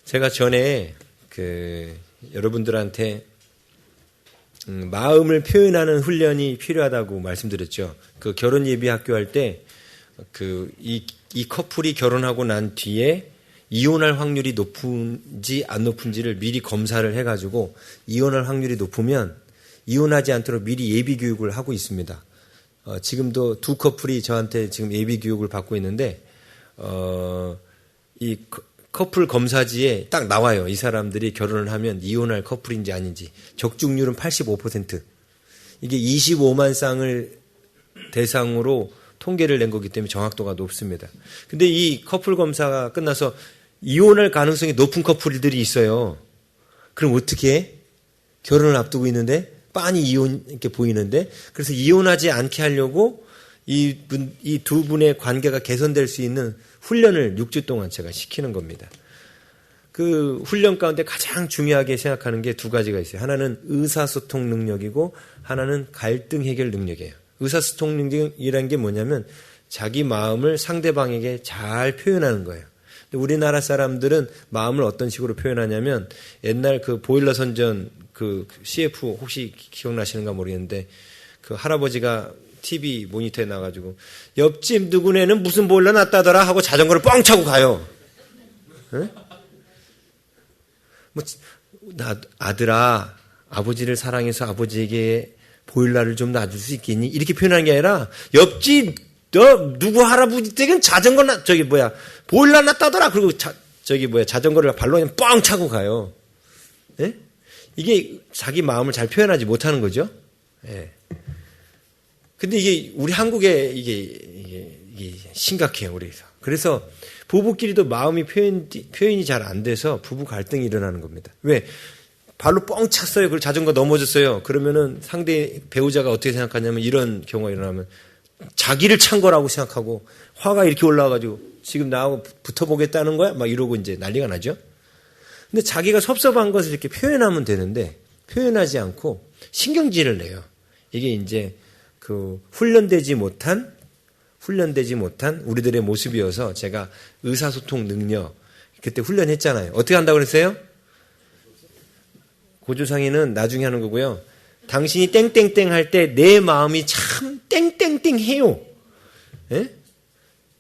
제가 전에 여러분들한테 마음을 표현하는 훈련이 필요하다고 말씀드렸죠. 그 결혼 예비 학교 할 때 이 커플이 결혼하고 난 뒤에 이혼할 확률이 높은지 안 높은지를 미리 검사를 해가지고 이혼할 확률이 높으면 이혼하지 않도록 미리 예비 교육을 하고 있습니다. 지금도 두 커플이 저한테 지금 예비 교육을 받고 있는데 이 커플 검사지에 딱 나와요. 이 사람들이 결혼을 하면 이혼할 커플인지 아닌지. 적중률은 85%. 이게 25만 쌍을 대상으로 통계를 낸 거기 때문에 정확도가 높습니다. 근데 이 커플 검사가 끝나서 이혼할 가능성이 높은 커플들이 있어요. 그럼 어떻게 해? 결혼을 앞두고 있는데 빤히 이혼 이렇게 보이는데, 그래서 이혼하지 않게 하려고 이 두 분의 관계가 개선될 수 있는 훈련을 6주 동안 제가 시키는 겁니다. 그 훈련 가운데 가장 중요하게 생각하는 게 두 가지가 있어요. 하나는 의사소통 능력이고 하나는 갈등 해결 능력이에요. 의사소통 능력이라는 게 뭐냐면 자기 마음을 상대방에게 잘 표현하는 거예요. 근데 우리나라 사람들은 마음을 어떤 식으로 표현하냐면 옛날 그 보일러 선전 그 CF 혹시 기억나시는가 모르겠는데 그 할아버지가 TV 모니터에 나가지고 옆집 누구네는 무슨 보일러 놨다더라 하고 자전거를 뻥 차고 가요. 응? 아들아, 아버지를 사랑해서 아버지에게 보일러를 좀 놔줄 수 있겠니? 이렇게 표현하는 게 아니라 옆집 너 누구 할아버지 댁은 자전거 보일러 놨다더라. 그리고 자전거를 발로 그냥 뻥 차고 가요. 네? 이게 자기 마음을 잘 표현하지 못하는 거죠. 예. 근데 이게 우리 한국에 이게 심각해요, 우리에서. 그래서 부부끼리도 마음이 표현이 잘 안 돼서 부부 갈등이 일어나는 겁니다. 왜? 발로 뻥 찼어요. 그리고 자전거 넘어졌어요. 그러면은 상대 배우자가 어떻게 생각하냐면 이런 경우가 일어나면 자기를 찬 거라고 생각하고 화가 이렇게 올라와가지고 지금 나하고 붙어보겠다는 거야? 막 이러고 이제 난리가 나죠. 근데 자기가 섭섭한 것을 이렇게 표현하면 되는데 표현하지 않고 신경질을 내요. 이게 이제 그 훈련되지 못한 우리들의 모습이어서 제가 의사소통 능력 그때 훈련했잖아요. 어떻게 한다고 그랬어요? 고조상의는 나중에 하는 거고요. 당신이 땡땡땡 할 때 내 마음이 참 땡땡땡 해요. 예?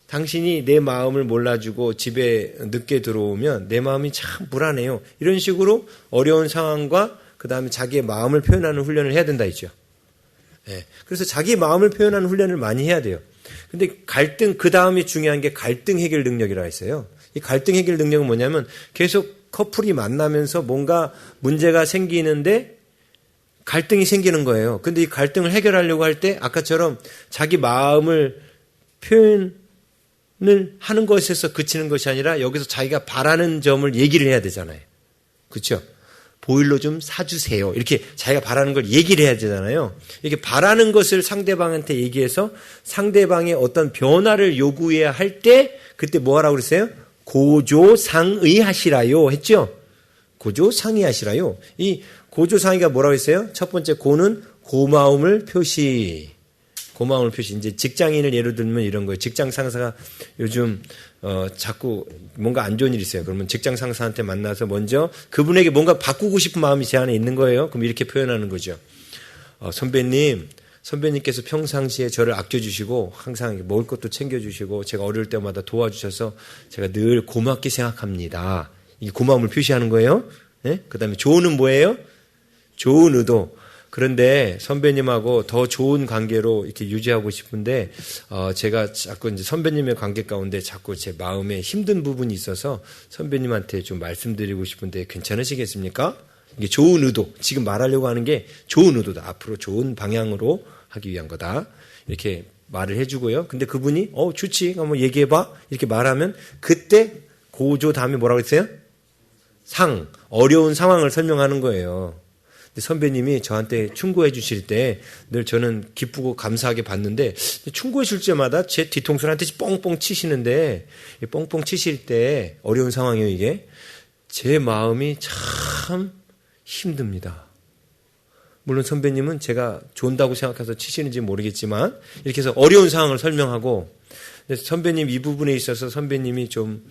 당신이 내 마음을 몰라주고 집에 늦게 들어오면 내 마음이 참 불안해요. 이런 식으로 어려운 상황과 그 다음에 자기의 마음을 표현하는 훈련을 해야 된다 했죠. 예. 그래서 자기 마음을 표현하는 훈련을 많이 해야 돼요. 근데 그 다음에 중요한 게 갈등 해결 능력이라고 했어요. 이 갈등 해결 능력은 뭐냐면 계속 커플이 만나면서 뭔가 문제가 생기는데 갈등이 생기는 거예요. 근데 이 갈등을 해결하려고 할 때 아까처럼 자기 마음을 표현을 하는 것에서 그치는 것이 아니라 여기서 자기가 바라는 점을 얘기를 해야 되잖아요. 그렇죠? 보일러 좀 사주세요. 이렇게 자기가 바라는 걸 얘기를 해야 되잖아요. 이렇게 바라는 것을 상대방한테 얘기해서 상대방의 어떤 변화를 요구해야 할 때 그때 뭐 하라고 그랬어요? 고조상의하시라요 했죠? 고조상의하시라요. 이 고조상의가 뭐라고 했어요? 첫 번째 고는 고마움을 표시. 이제 직장인을 예로 들면 이런 거예요. 직장 상사가 요즘 자꾸 뭔가 안 좋은 일이 있어요. 그러면 직장 상사한테 만나서 먼저 그분에게 뭔가 바꾸고 싶은 마음이 제 안에 있는 거예요. 그럼 이렇게 표현하는 거죠. 선배님께서 평상시에 저를 아껴주시고 항상 먹을 것도 챙겨주시고 제가 어려울 때마다 도와주셔서 제가 늘 고맙게 생각합니다. 이게 고마움을 표시하는 거예요. 네? 그 다음에 조언은 뭐예요? 좋은 의도. 그런데 선배님하고 더 좋은 관계로 이렇게 유지하고 싶은데 제가 자꾸 이제 선배님의 관계 가운데 자꾸 제 마음에 힘든 부분이 있어서 선배님한테 좀 말씀드리고 싶은데 괜찮으시겠습니까? 이게 좋은 의도. 지금 말하려고 하는 게 좋은 의도다. 앞으로 좋은 방향으로 하기 위한 거다. 이렇게 말을 해주고요. 근데 그분이 좋지. 한번 얘기해봐. 이렇게 말하면 그때 고조 다음에 뭐라고 했어요? 어려운 상황을 설명하는 거예요. 선배님이 저한테 충고해 주실 때 늘 저는 기쁘고 감사하게 봤는데 충고해 줄 때마다 제 뒤통수를 한 대씩 뻥뻥 치시는데 뻥뻥 치실 때 어려운 상황이에요. 이게 제 마음이 참 힘듭니다. 물론 선배님은 제가 좋다고 생각해서 치시는지 모르겠지만 이렇게 해서 어려운 상황을 설명하고 근데 선배님 이 부분에 있어서 선배님이 좀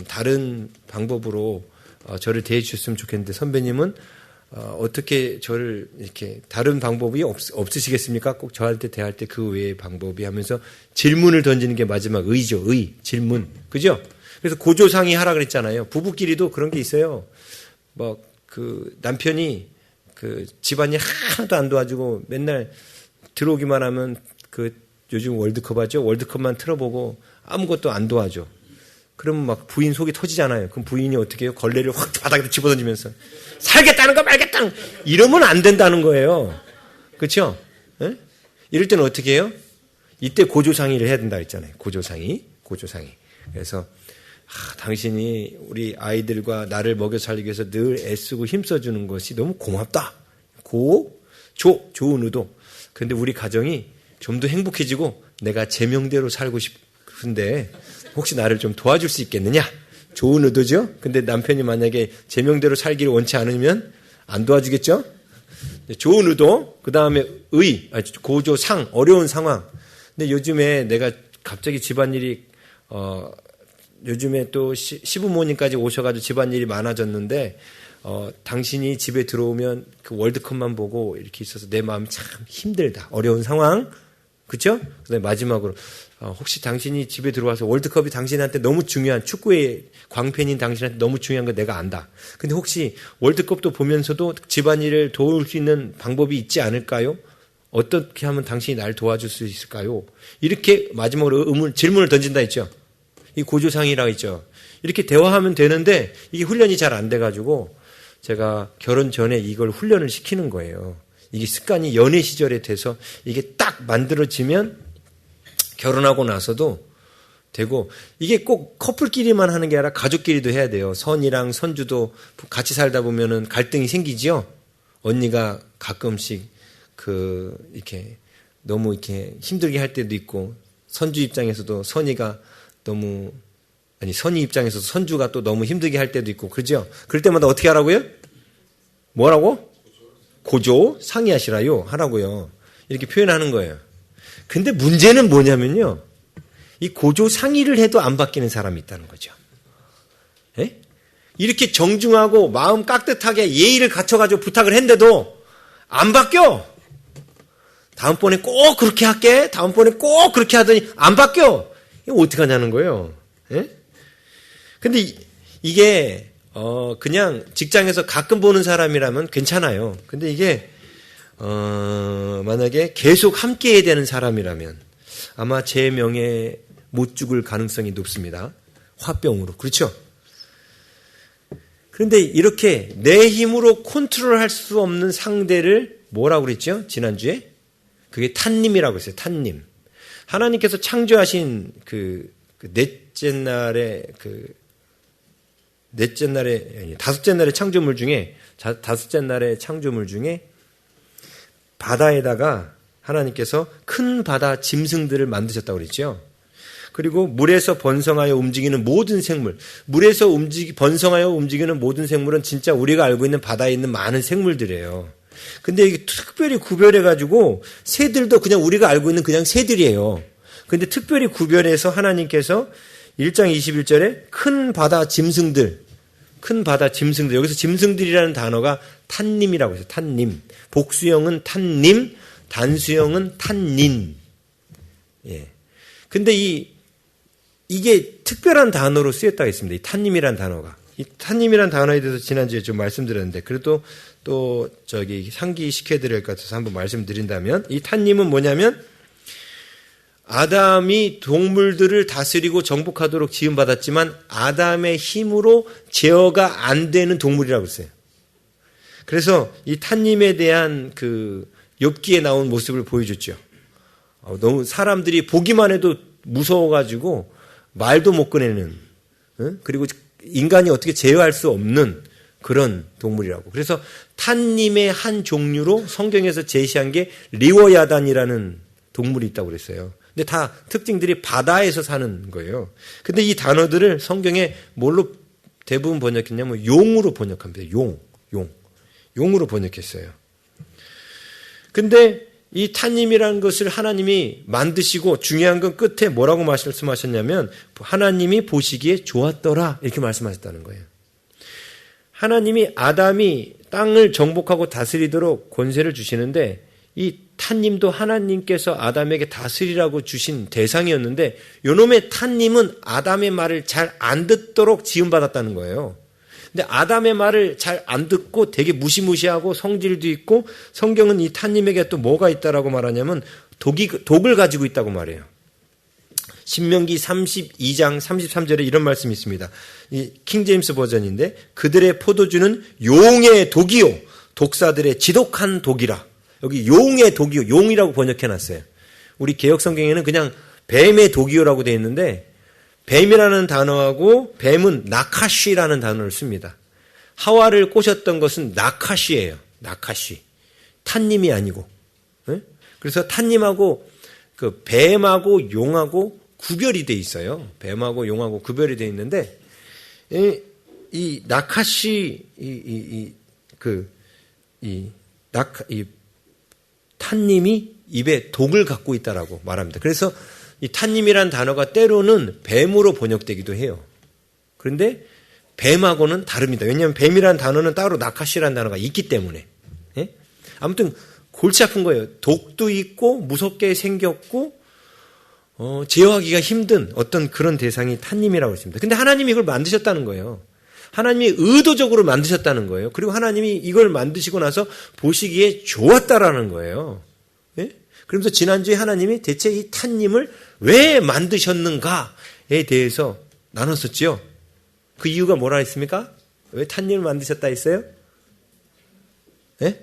다른 방법으로 저를 대해 주셨으면 좋겠는데 선배님은 어떻게 저를 이렇게 다른 방법이 없으시겠습니까? 꼭 저한테 대할 때 그 외의 방법이 하면서 질문을 던지는 게 마지막 의죠. 질문. 그죠? 그래서 고조상의 하라 그랬잖아요. 부부끼리도 그런 게 있어요. 남편이 집안일 하나도 안 도와주고 맨날 들어오기만 하면 요즘 월드컵 하죠. 월드컵만 틀어보고 아무것도 안 도와줘. 그러면 막 부인 속이 터지잖아요. 그럼 부인이 어떻게 해요? 걸레를 확 바닥에 집어던지면서 살겠다는 거 말겠다. 이러면 안 된다는 거예요. 그렇죠? 네? 이럴 때는 어떻게 해요? 이때 고조상의를 해야 된다 했잖아요. 고조상의. 그래서 당신이 우리 아이들과 나를 먹여 살리기 위해서 늘 애쓰고 힘써주는 것이 너무 고맙다. 좋은 의도. 그런데 우리 가정이 좀 더 행복해지고 내가 제 명대로 살고 싶은데 혹시 나를 좀 도와줄 수 있겠느냐? 좋은 의도죠? 근데 남편이 만약에 제 명대로 살기를 원치 않으면 안 도와주겠죠? 좋은 의도, 그 다음에 고조상, 어려운 상황. 근데 요즘에 내가 갑자기 집안일이, 요즘에 또 시부모님까지 오셔가지고 집안일이 많아졌는데, 당신이 집에 들어오면 그 월드컵만 보고 이렇게 있어서 내 마음이 참 힘들다. 어려운 상황. 그쵸? 그 다음에 마지막으로, 혹시 당신이 집에 들어와서 월드컵이 당신한테 너무 중요한, 축구의 광팬인 당신한테 너무 중요한 거 내가 안다. 근데 혹시 월드컵도 보면서도 집안일을 도울 수 있는 방법이 있지 않을까요? 어떻게 하면 당신이 날 도와줄 수 있을까요? 이렇게 마지막으로 질문을 던진다 했죠. 이 고조상이라고 했죠. 이렇게 대화하면 되는데 이게 훈련이 잘 안 돼가지고 제가 결혼 전에 이걸 훈련을 시키는 거예요. 이게 습관이 연애 시절에 돼서 이게 딱 만들어지면 결혼하고 나서도 되고, 이게 꼭 커플끼리만 하는 게 아니라 가족끼리도 해야 돼요. 선이랑 선주도 같이 살다 보면은 갈등이 생기지요. 언니가 가끔씩 이렇게 너무 이렇게 힘들게 할 때도 있고, 선주 입장에서도 선이 입장에서도 선주가 또 너무 힘들게 할 때도 있고, 그러죠? 그럴 때마다 어떻게 하라고요? 뭐라고? 고조 상의하시라요. 하라고요. 이렇게 표현하는 거예요. 근데 문제는 뭐냐면요. 이 고조 상의를 해도 안 바뀌는 사람이 있다는 거죠. 에? 이렇게 정중하고 마음 깍듯하게 예의를 갖춰가지고 부탁을 했는데도 안 바뀌어. 다음번에 꼭 그렇게 할게. 다음번에 꼭 그렇게 하더니 안 바뀌어. 이거 어떻게 하냐는 거예요. 에? 근데 이게 그냥 직장에서 가끔 보는 사람이라면 괜찮아요. 근데 이게 만약에 계속 함께 해야 되는 사람이라면 아마 제 명예 못 죽을 가능성이 높습니다. 화병으로. 그렇죠? 그런데 이렇게 내 힘으로 컨트롤할 수 없는 상대를 뭐라고 그랬죠? 지난주에? 그게 탄님이라고 했어요. 탄님. 하나님께서 창조하신 다섯째 날의 창조물 중에 바다에다가 하나님께서 큰 바다 짐승들을 만드셨다고 그랬죠. 그리고 물에서 번성하여 움직이는 모든 생물, 물에서 번성하여 움직이는 모든 생물은 진짜 우리가 알고 있는 바다에 있는 많은 생물들이에요. 근데 이게 특별히 구별해가지고 새들도 그냥 우리가 알고 있는 그냥 새들이에요. 근데 특별히 구별해서 하나님께서 1장 21절에 큰 바다 짐승들, 여기서 짐승들이라는 단어가 탄님이라고 해서 탄님. 복수형은 탄님, 단수형은 탄닌. 예. 근데 이게 특별한 단어로 쓰였다고 했습니다. 이 탄님이라는 단어가. 이 탄님이라는 단어에 대해서 지난주에 좀 말씀드렸는데, 그래도 또 상기시켜드릴 것 같아서 한번 말씀드린다면, 이 탄님은 뭐냐면, 아담이 동물들을 다스리고 정복하도록 지음받았지만 아담의 힘으로 제어가 안 되는 동물이라고 했어요. 그래서 이 탄님에 대한 욥기에 나온 모습을 보여줬죠. 너무 사람들이 보기만 해도 무서워가지고 말도 못 꺼내는, 그리고 인간이 어떻게 제어할 수 없는 그런 동물이라고. 그래서 탄님의 한 종류로 성경에서 제시한 게 리워야단이라는 동물이 있다고 그랬어요. 근데 다 특징들이 바다에서 사는 거예요. 근데 이 단어들을 성경에 뭘로 대부분 번역했냐면 용으로 번역합니다. 용으로 번역했어요. 근데 이 탄님이라는 것을 하나님이 만드시고 중요한 건 끝에 뭐라고 말씀하셨냐면 하나님이 보시기에 좋았더라 이렇게 말씀하셨다는 거예요. 하나님이 아담이 땅을 정복하고 다스리도록 권세를 주시는데 이 탄님도 하나님께서 아담에게 다스리라고 주신 대상이었는데 요놈의 탄님은 아담의 말을 잘 안 듣도록 지음받았다는 거예요. 근데 아담의 말을 잘 안 듣고 되게 무시무시하고 성질도 있고 성경은 이 탄님에게 또 뭐가 있다라고 말하냐면 독을 가지고 있다고 말해요. 신명기 32장 33절에 이런 말씀이 있습니다. 이 킹제임스 버전인데 그들의 포도주는 용의 독이요 독사들의 지독한 독이라. 여기 용의 독이요 용이라고 번역해놨어요. 우리 개역성경에는 그냥 뱀의 독이요라고 되어 있는데 뱀이라는 단어하고 뱀은 나카쉬라는 단어를 씁니다. 하와를 꼬셨던 것은 나카쉬예요. 나카쉬. 탄님이 아니고. 그래서 탄님하고 그 뱀하고 용하고 구별이 돼 있어요. 뱀하고 용하고 구별이 돼 있는데 이 나카쉬 탄님이 입에 독을 갖고 있다라고 말합니다. 그래서 이 탄님이라는 단어가 때로는 뱀으로 번역되기도 해요. 그런데 뱀하고는 다릅니다. 왜냐하면 뱀이라는 단어는 따로 나카시라는 단어가 있기 때문에. 예? 아무튼 골치 아픈 거예요. 독도 있고 무섭게 생겼고 제어하기가 힘든 어떤 그런 대상이 탄님이라고 했습니다. 근데 하나님이 이걸 만드셨다는 거예요. 하나님이 의도적으로 만드셨다는 거예요. 그리고 하나님이 이걸 만드시고 나서 보시기에 좋았다라는 거예요. 예? 그러면서 지난주에 하나님이 대체 이 탄님을 왜 만드셨는가에 대해서 나눴었죠. 그 이유가 뭐라 했습니까? 왜 탄님을 만드셨다 했어요? 예?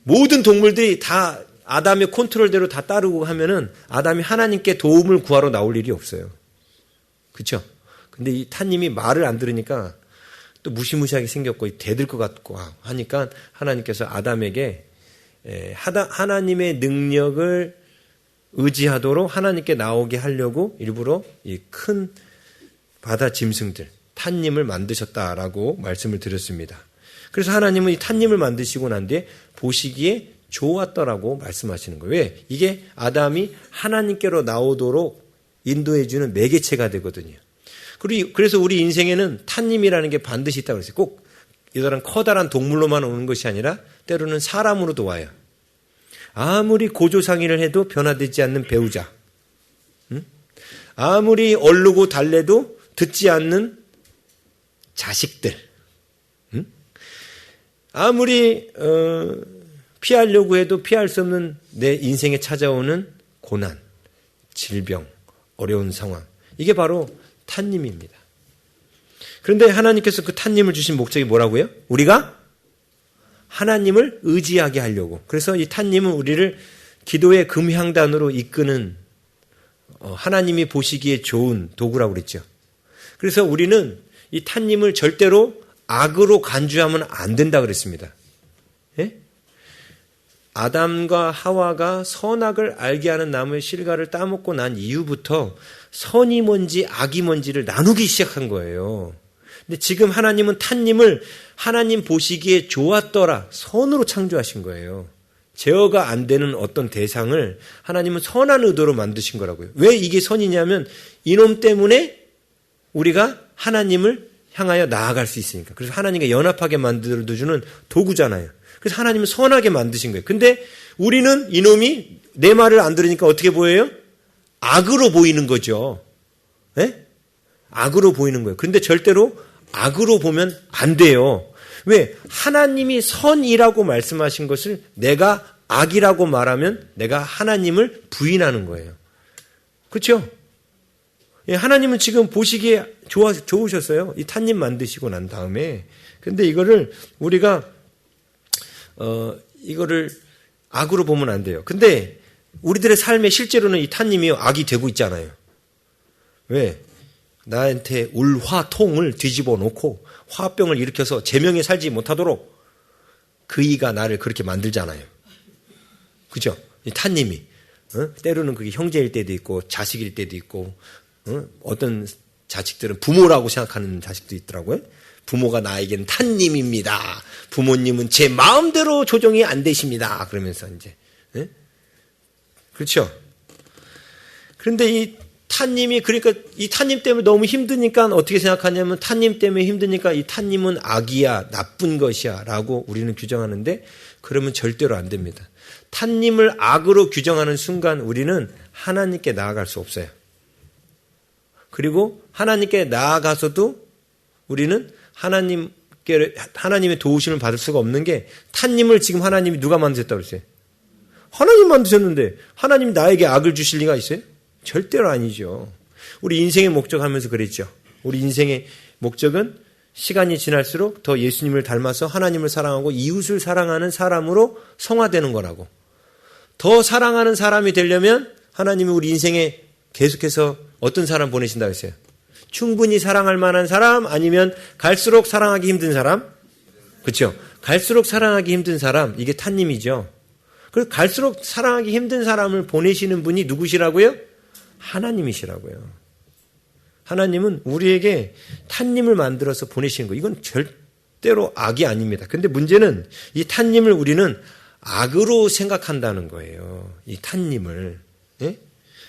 모든 동물들이 다 아담의 컨트롤대로 다 따르고 하면은 아담이 하나님께 도움을 구하러 나올 일이 없어요. 그렇죠? 근데 이 탄님이 말을 안 들으니까 또 무시무시하게 생겼고 대들 것 같고 하니까 하나님께서 아담에게 하나님의 능력을 의지하도록 하나님께 나오게 하려고 일부러 이 큰 바다 짐승들 탄님을 만드셨다라고 말씀을 드렸습니다. 그래서 하나님은 이 탄님을 만드시고 난 뒤에 보시기에 좋았더라고 말씀하시는 거예요. 왜? 이게 아담이 하나님께로 나오도록 인도해주는 매개체가 되거든요. 그래서 우리 인생에는 탄님이라는 게 반드시 있다고 그랬어요. 꼭 이런 커다란 동물로만 오는 것이 아니라 때로는 사람으로도 와요. 아무리 고조상의를 해도 변화되지 않는 배우자. 아무리 얼르고 달래도 듣지 않는 자식들. 아무리 피하려고 해도 피할 수 없는 내 인생에 찾아오는 고난, 질병, 어려운 상황. 이게 바로 탄님입니다. 그런데 하나님께서 그 탄님을 주신 목적이 뭐라고요? 우리가 하나님을 의지하게 하려고. 그래서 이 탄님은 우리를 기도의 금향단으로 이끄는 하나님이 보시기에 좋은 도구라고 그랬죠. 그래서 우리는 이 탄님을 절대로 악으로 간주하면 안 된다 그랬습니다. 예? 아담과 하와가 선악을 알게 하는 나무의 실과를 따먹고 난 이후부터 선이 뭔지 악이 뭔지를 나누기 시작한 거예요. 근데 지금 하나님은 탄님을 하나님 보시기에 좋았더라 선으로 창조하신 거예요. 제어가 안 되는 어떤 대상을 하나님은 선한 의도로 만드신 거라고요. 왜 이게 선이냐면 이놈 때문에 우리가 하나님을 향하여 나아갈 수 있으니까. 그래서 하나님과 연합하게 만들어주는 도구잖아요. 그래서 하나님은 선하게 만드신 거예요. 근데 우리는 이놈이 내 말을 안 들으니까 어떻게 보여요? 악으로 보이는 거죠. 네? 악으로 보이는 거예요. 근데 절대로 악으로 보면 안 돼요. 왜? 하나님이 선이라고 말씀하신 것을 내가 악이라고 말하면 내가 하나님을 부인하는 거예요. 그렇죠? 예, 하나님은 지금 보시기에 좋으셨어요. 이 탄님 만드시고 난 다음에. 근데 이거를 우리가 이거를 악으로 보면 안 돼요. 근데 우리들의 삶에 실제로는 이 탄님이 악이 되고 있잖아요. 왜? 나한테 울화통을 뒤집어 놓고 화병을 일으켜서 제명에 살지 못하도록 그이가 나를 그렇게 만들잖아요. 그죠? 이 탄님이. 때로는 그게 형제일 때도 있고 자식일 때도 있고 어떤 자식들은 부모라고 생각하는 자식도 있더라고요. 부모가 나에게는 탄님입니다. 부모님은 제 마음대로 조정이 안 되십니다. 그러면서 이제 그렇죠? 그런데 이 타님이, 그러니까 이 타님 때문에 너무 힘드니까 어떻게 생각하냐면, 타님 때문에 힘드니까 이 타님은 악이야, 나쁜 것이야 라고 우리는 규정하는데, 그러면 절대로 안 됩니다. 타님을 악으로 규정하는 순간 우리는 하나님께 나아갈 수 없어요. 그리고 하나님께 나아가서도 우리는 하나님의 도우심을 받을 수가 없는 게, 타님을 지금 하나님이 누가 만드셨다고 그랬어요? 하나님 만드셨는데 하나님이 나에게 악을 주실 리가 있어요? 절대로 아니죠. 우리 인생의 목적 하면서 그랬죠. 우리 인생의 목적은 시간이 지날수록 더 예수님을 닮아서 하나님을 사랑하고 이웃을 사랑하는 사람으로 성화되는 거라고. 더 사랑하는 사람이 되려면 하나님이 우리 인생에 계속해서 어떤 사람 보내신다고 했어요? 충분히 사랑할 만한 사람, 아니면 갈수록 사랑하기 힘든 사람? 그렇죠? 갈수록 사랑하기 힘든 사람, 이게 타님이죠. 그래서 갈수록 사랑하기 힘든 사람을 보내시는 분이 누구시라고요? 하나님이시라고요. 하나님은 우리에게 타님을 만들어서 보내시는 거예요. 이건 절대로 악이 아닙니다. 근데 문제는 이 타님을 우리는 악으로 생각한다는 거예요. 이 타님을. 예?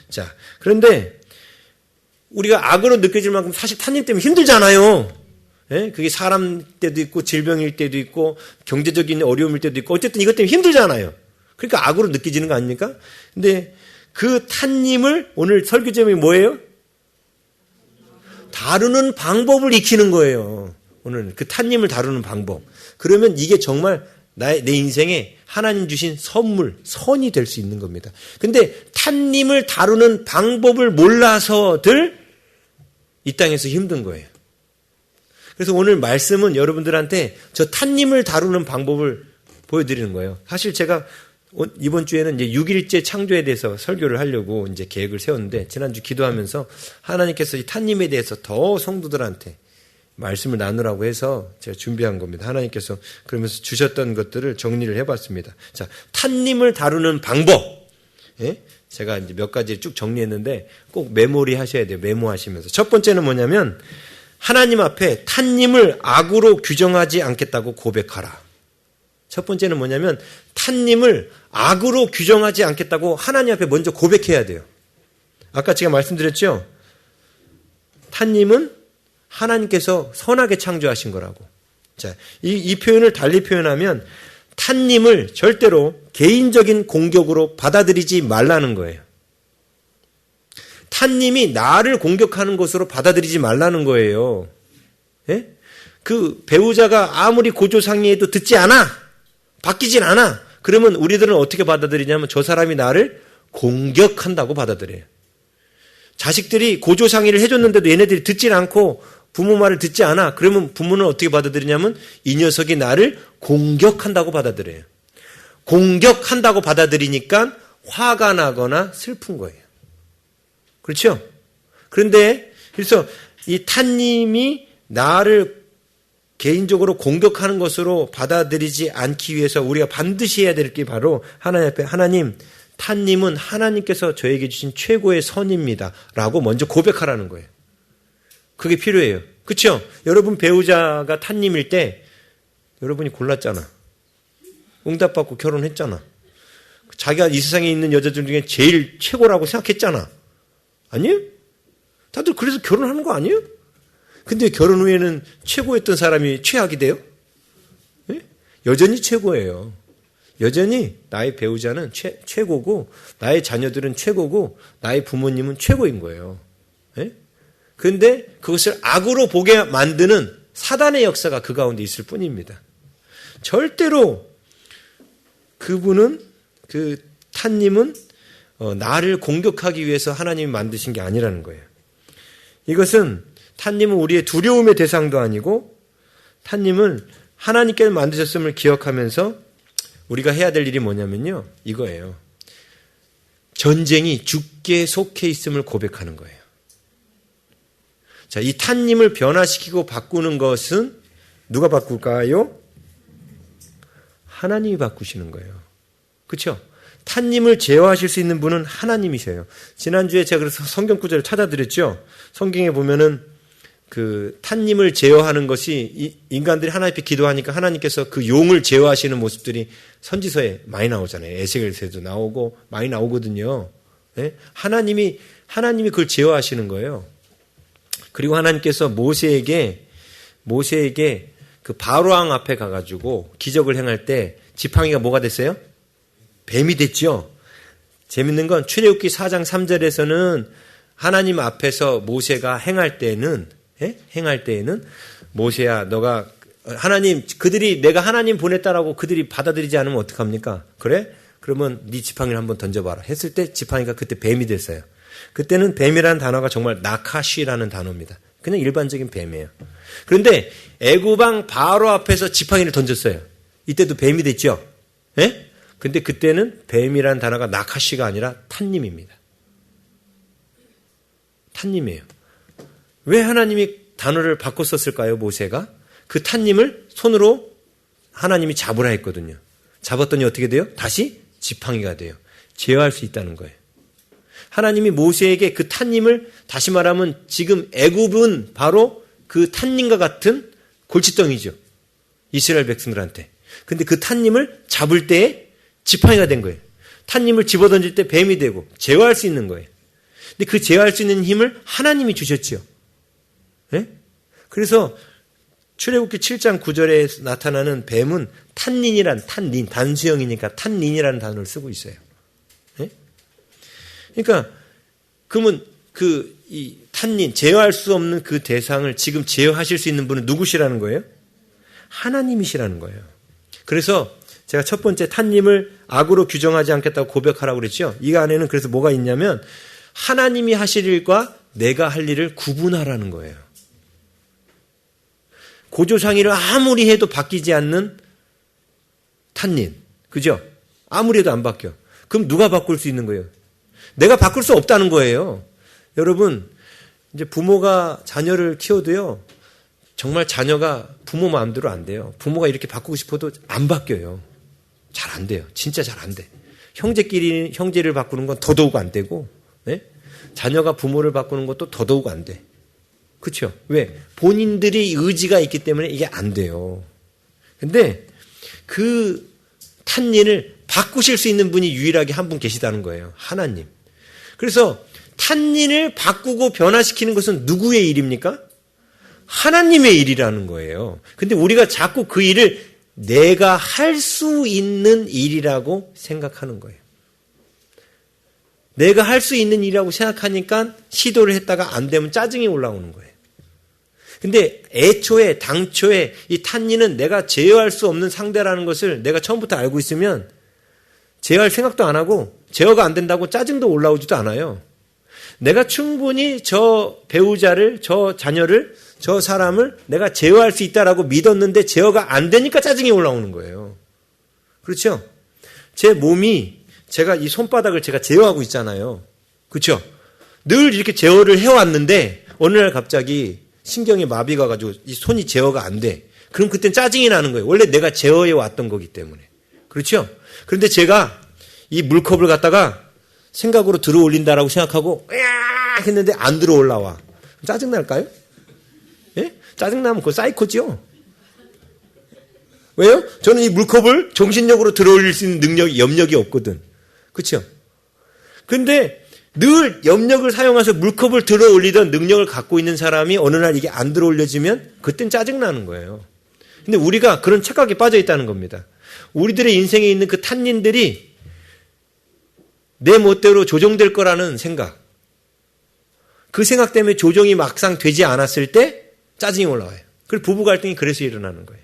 자, 그런데 우리가 악으로 느껴질 만큼 사실 타님 때문에 힘들잖아요. 예? 그게 사람 때도 있고 질병일 때도 있고 경제적인 어려움일 때도 있고 어쨌든 이것 때문에 힘들잖아요. 그러니까 악으로 느껴지는 거 아닙니까? 근데 그 타님을 오늘 설교 제목이 뭐예요? 다루는 방법을 익히는 거예요. 오늘 그 타님을 다루는 방법. 그러면 이게 정말 내 인생에 하나님 주신 선물, 선이 될 수 있는 겁니다. 근데 타님을 다루는 방법을 몰라서들 이 땅에서 힘든 거예요. 그래서 오늘 말씀은 여러분들한테 저 타님을 다루는 방법을 보여드리는 거예요. 사실 제가 이번 주에는 이제 6일째 창조에 대해서 설교를 하려고 이제 계획을 세웠는데, 지난주 기도하면서 하나님께서 이 타님에 대해서 더 성도들한테 말씀을 나누라고 해서 제가 준비한 겁니다. 하나님께서 그러면서 주셨던 것들을 정리를 해봤습니다. 자, 타님을 다루는 방법. 예? 제가 이제 몇 가지 쭉 정리했는데 꼭 메모리 하셔야 돼요. 메모하시면서. 첫 번째는 뭐냐면, 하나님 앞에 타님을 악으로 규정하지 않겠다고 고백하라. 첫 번째는 뭐냐면, 타님을 악으로 규정하지 않겠다고 하나님 앞에 먼저 고백해야 돼요. 아까 제가 말씀드렸죠? 타님은 하나님께서 선하게 창조하신 거라고. 자, 이 표현을 달리 표현하면, 타님을 절대로 개인적인 공격으로 받아들이지 말라는 거예요. 타님이 나를 공격하는 것으로 받아들이지 말라는 거예요. 예? 그 배우자가 아무리 고조상의해도 듣지 않아. 바뀌진 않아. 그러면 우리들은 어떻게 받아들이냐면, 저 사람이 나를 공격한다고 받아들여요. 자식들이 고조상의를 해줬는데도 얘네들이 듣질 않고 부모 말을 듣지 않아. 그러면 부모는 어떻게 받아들이냐면, 이 녀석이 나를 공격한다고 받아들여요. 공격한다고 받아들이니까 화가 나거나 슬픈 거예요. 그렇죠? 그런데 그래서 이 타님이 나를 개인적으로 공격하는 것으로 받아들이지 않기 위해서 우리가 반드시 해야 될 게 바로 하나님 앞에, 하나님, 타님은 하나님께서 저에게 주신 최고의 선입니다 라고 먼저 고백하라는 거예요. 그게 필요해요. 그렇죠? 여러분 배우자가 타님일 때 여러분이 골랐잖아. 응답받고 결혼했잖아. 자기가 이 세상에 있는 여자들 중에 제일 최고라고 생각했잖아. 아니에요? 다들 그래서 결혼하는 거 아니에요? 근데 결혼 후에는 최고였던 사람이 최악이 돼요? 네? 여전히 최고예요. 여전히 나의 배우자는 최고고, 나의 자녀들은 최고고, 나의 부모님은 최고인 거예요. 네? 그런데 그것을 악으로 보게 만드는 사단의 역사가 그 가운데 있을 뿐입니다. 절대로 그분은, 그 타님은 나를 공격하기 위해서 하나님이 만드신 게 아니라는 거예요. 이것은 타님은 우리의 두려움의 대상도 아니고, 타님은 하나님께서 만드셨음을 기억하면서 우리가 해야 될 일이 뭐냐면요, 이거예요. 전쟁이 주께 속해 있음을 고백하는 거예요. 자, 이 타님을 변화시키고 바꾸는 것은 누가 바꿀까요? 하나님이 바꾸시는 거예요. 그렇죠? 타님을 제어하실 수 있는 분은 하나님이세요. 지난주에 제가 그래서 성경 구절을 찾아드렸죠. 성경에 보면은 그 탄님을 제어하는 것이 인간들이 하나님 앞에 기도하니까 하나님께서 그 용을 제어하시는 모습들이 선지서에 많이 나오잖아요. 에스겔서에도 나오고 많이 나오거든요. 네? 하나님이 그걸 제어하시는 거예요. 그리고 하나님께서 모세에게 그 바로왕 앞에 가가지고 기적을 행할 때 지팡이가 뭐가 됐어요? 뱀이 됐죠. 재밌는 건 출애굽기 4장 3절에서는 하나님 앞에서 모세가 행할 때에는 모세야 너가 그들이 내가 하나님 보냈다라고 그들이 받아들이지 않으면 어떡합니까? 그래? 그러면 네 지팡이를 한번 던져봐라 했을 때 지팡이가 그때 뱀이 됐어요. 그때는 뱀이라는 단어가 정말 나카시라는 단어입니다. 그냥 일반적인 뱀이에요. 그런데 애굽왕 바로 앞에서 지팡이를 던졌어요. 이때도 뱀이 됐죠. 예? 근데 그때는 뱀이라는 단어가 나카시가 아니라 탄님입니다. 탄님이에요. 왜 하나님이 단어를 바꿔 썼을까요? 모세가 그 탄님을 손으로 하나님이 잡으라 했거든요. 잡았더니 어떻게 돼요? 다시 지팡이가 돼요. 제어할 수 있다는 거예요. 하나님이 모세에게 그 탄님을, 다시 말하면 지금 애굽은 바로 그 탄님과 같은 골칫덩이죠. 이스라엘 백성들한테. 근데 그 탄님을 잡을 때에 지팡이가 된 거예요. 탄님을 집어던질 때 뱀이 되고 제어할 수 있는 거예요. 근데 그 제어할 수 있는 힘을 하나님이 주셨지요. 네? 그래서 출애굽기 7장 9절에 나타나는 뱀은 탄닌, 단수형이니까 탄닌이라는 단어를 쓰고 있어요. 네? 그러니까 그러면 이 탄닌, 제어할 수 없는 그 대상을 지금 제어하실 수 있는 분은 누구시라는 거예요? 하나님이시라는 거예요. 그래서 제가 첫 번째 탄님을 악으로 규정하지 않겠다고 고백하라고 그랬죠. 이 안에는 그래서 뭐가 있냐면 하나님이 하실 일과 내가 할 일을 구분하라는 거예요. 고조상의를 아무리 해도 바뀌지 않는 탄닌. 그죠? 아무리 해도 안 바뀌어. 그럼 누가 바꿀 수 있는 거예요? 내가 바꿀 수 없다는 거예요. 여러분, 이제 부모가 자녀를 키워도요, 정말 자녀가 부모 마음대로 안 돼요. 부모가 이렇게 바꾸고 싶어도 안 바뀌어요. 잘 안 돼요. 진짜 잘 안 돼. 형제를 바꾸는 건 더더욱 안 되고, 네? 자녀가 부모를 바꾸는 것도 더더욱 안 돼. 그렇죠? 왜? 본인들이 의지가 있기 때문에 이게 안 돼요. 근데 그 탄닌을 바꾸실 수 있는 분이 유일하게 한 분 계시다는 거예요. 하나님. 그래서 탄닌을 바꾸고 변화시키는 것은 누구의 일입니까? 하나님의 일이라는 거예요. 근데 우리가 자꾸 그 일을 내가 할 수 있는 일이라고 생각하는 거예요. 내가 할 수 있는 일이라고 생각하니까 시도를 했다가 안 되면 짜증이 올라오는 거예요. 근데 당초에 이 탄닌은 내가 제어할 수 없는 상대라는 것을 내가 처음부터 알고 있으면 제어할 생각도 안 하고 제어가 안 된다고 짜증도 올라오지도 않아요. 내가 충분히 저 배우자를, 저 자녀를, 저 사람을 내가 제어할 수 있다라고 믿었는데 제어가 안 되니까 짜증이 올라오는 거예요. 그렇죠? 제 몸이 제가 이 손바닥을 제가 제어하고 있잖아요. 그렇죠? 늘 이렇게 제어를 해왔는데 어느 날 갑자기 신경이 마비가 가지고 이 손이 제어가 안 돼. 그럼 그땐 짜증이 나는 거예요. 원래 내가 제어해 왔던 거기 때문에. 그렇죠? 그런데 제가 이 물컵을 갖다가 생각으로 들어 올린다라고 생각하고 으악 했는데 안 들어 올라와. 짜증 날까요? 예? 짜증 나면 그거 사이코죠. 왜요? 저는 이 물컵을 정신력으로 들어 올릴 수 있는 염력이 없거든. 그렇죠? 근데 늘 염력을 사용해서 물컵을 들어 올리던 능력을 갖고 있는 사람이 어느 날 이게 안 들어 올려지면 그땐 짜증 나는 거예요. 근데 우리가 그런 착각에 빠져 있다는 겁니다. 우리들의 인생에 있는 그 탄닌들이 내 멋대로 조정될 거라는 생각. 그 생각 때문에 조정이 막상 되지 않았을 때 짜증이 올라와요. 그리고 부부 갈등이 그래서 일어나는 거예요.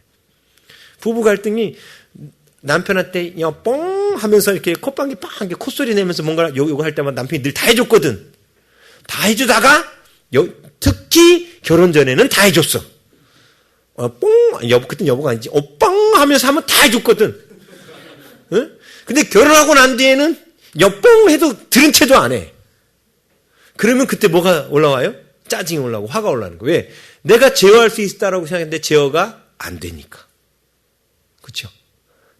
부부 갈등이 남편한테 뻥 하면서 이렇게 콧방귀 빵 이렇게 콧소리 내면서 뭔가 요거 할 때마다 남편이 늘 다 해줬거든. 다 해주다가 특히 결혼 전에는 다 해줬어. 그땐 여보가 아니지. 뻥 하면서 하면 다 해줬거든. 응? 근데 결혼하고 난 뒤에는 뻥 해도 들은 채도 안 해. 그러면 그때 뭐가 올라와요? 짜증이 올라오고 화가 올라오는 거예요. 왜? 내가 제어할 수 있다라고 생각했는데 제어가 안 되니까. 그렇죠?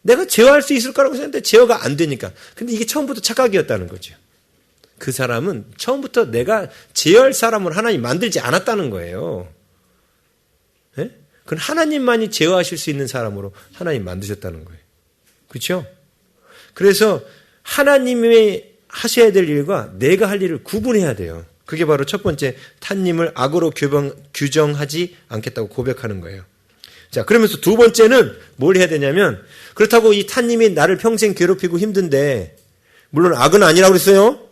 내가 제어할 수 있을 거라고 생각했는데 제어가 안 되니까. 근데 이게 처음부터 착각이었다는 거죠. 그 사람은 처음부터 내가 제어할 사람을 하나님 만들지 않았다는 거예요. 예? 그건 하나님만이 제어하실 수 있는 사람으로 하나님 만드셨다는 거예요. 그렇죠? 그래서 하나님의 하셔야 될 일과 내가 할 일을 구분해야 돼요. 그게 바로 첫 번째, 탄님을 악으로 규정하지 않겠다고 고백하는 거예요. 자, 그러면서 두 번째는 뭘 해야 되냐면, 그렇다고 이 탄님이 나를 평생 괴롭히고 힘든데, 물론 악은 아니라고 그랬어요.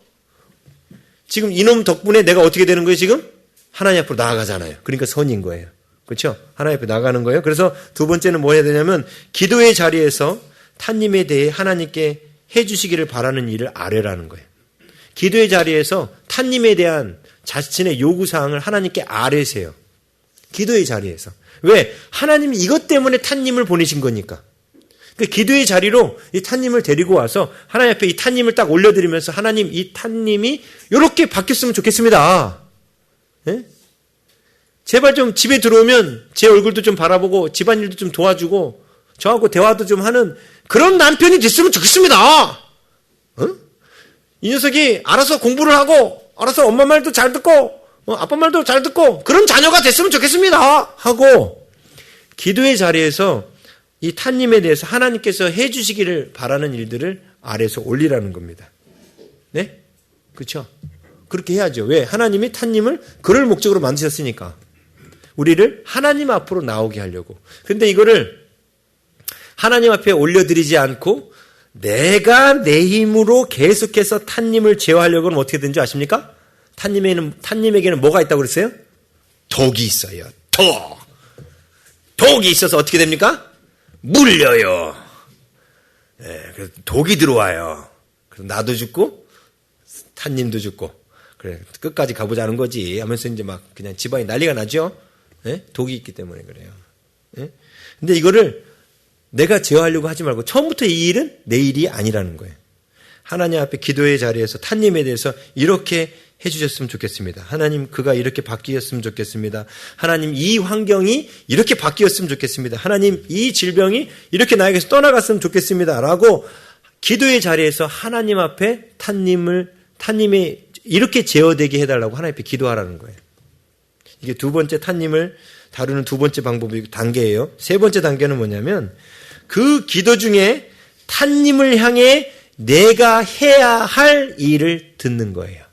지금 이놈 덕분에 내가 어떻게 되는 거예요, 지금? 하나님 앞으로 나아가잖아요. 그러니까 선인 거예요. 그렇죠? 하나님 앞에 나가는 거예요. 그래서 두 번째는 뭐 해야 되냐면, 기도의 자리에서 탄님에 대해 하나님께 해주시기를 바라는 일을 아뢰라는 거예요. 기도의 자리에서 탄님에 대한 자신의 요구사항을 하나님께 아뢰세요. 기도의 자리에서. 왜? 하나님이 이것 때문에 탄님을 보내신 거니까. 그 기도의 자리로 이 탄님을 데리고 와서 하나님 앞에 이 탄님을 딱 올려드리면서 하나님, 이 탄님이 이렇게 바뀌었으면 좋겠습니다. 예? 제발 좀 집에 들어오면 제 얼굴도 좀 바라보고 집안일도 좀 도와주고 저하고 대화도 좀 하는 그런 남편이 됐으면 좋겠습니다. 어? 이 녀석이 알아서 공부를 하고 알아서 엄마 말도 잘 듣고 아빠 말도 잘 듣고 그런 자녀가 됐으면 좋겠습니다 하고 기도의 자리에서 이 탄님에 대해서 하나님께서 해주시기를 바라는 일들을 아래서 올리라는 겁니다. 네? 그렇죠? 그렇게 해야죠. 왜? 하나님이 탄님을 그럴 목적으로 만드셨으니까. 우리를 하나님 앞으로 나오게 하려고. 그런데 이거를 하나님 앞에 올려드리지 않고 내가 내 힘으로 계속해서 탄님을 제어하려고 하면 어떻게 되는지 아십니까? 탄님에게는 뭐가 있다고 그랬어요? 독이 있어요. 독이 있어서 어떻게 됩니까? 물려요. 예, 그래서 독이 들어와요. 그래서 나도 죽고 탄님도 죽고 그래 끝까지 가보자는 거지 하면서 이제 막 그냥 집안이 난리가 나죠. 예? 독이 있기 때문에 그래요. 예? 근데 이거를 내가 제어하려고 하지 말고 처음부터 이 일은 내 일이 아니라는 거예요. 하나님 앞에 기도의 자리에서 탄님에 대해서 이렇게 해주셨으면 좋겠습니다. 하나님 그가 이렇게 바뀌었으면 좋겠습니다. 하나님 이 환경이 이렇게 바뀌었으면 좋겠습니다. 하나님 이 질병이 이렇게 나에게서 떠나갔으면 좋겠습니다. 라고 기도의 자리에서 하나님 앞에 탄님의 이렇게 제어되게 해달라고 하나님 앞에 기도하라는 거예요. 이게 두 번째 탄님을 다루는 두 번째 방법이 단계예요. 세 번째 단계는 뭐냐면 그 기도 중에 탄님을 향해 내가 해야 할 일을 듣는 거예요.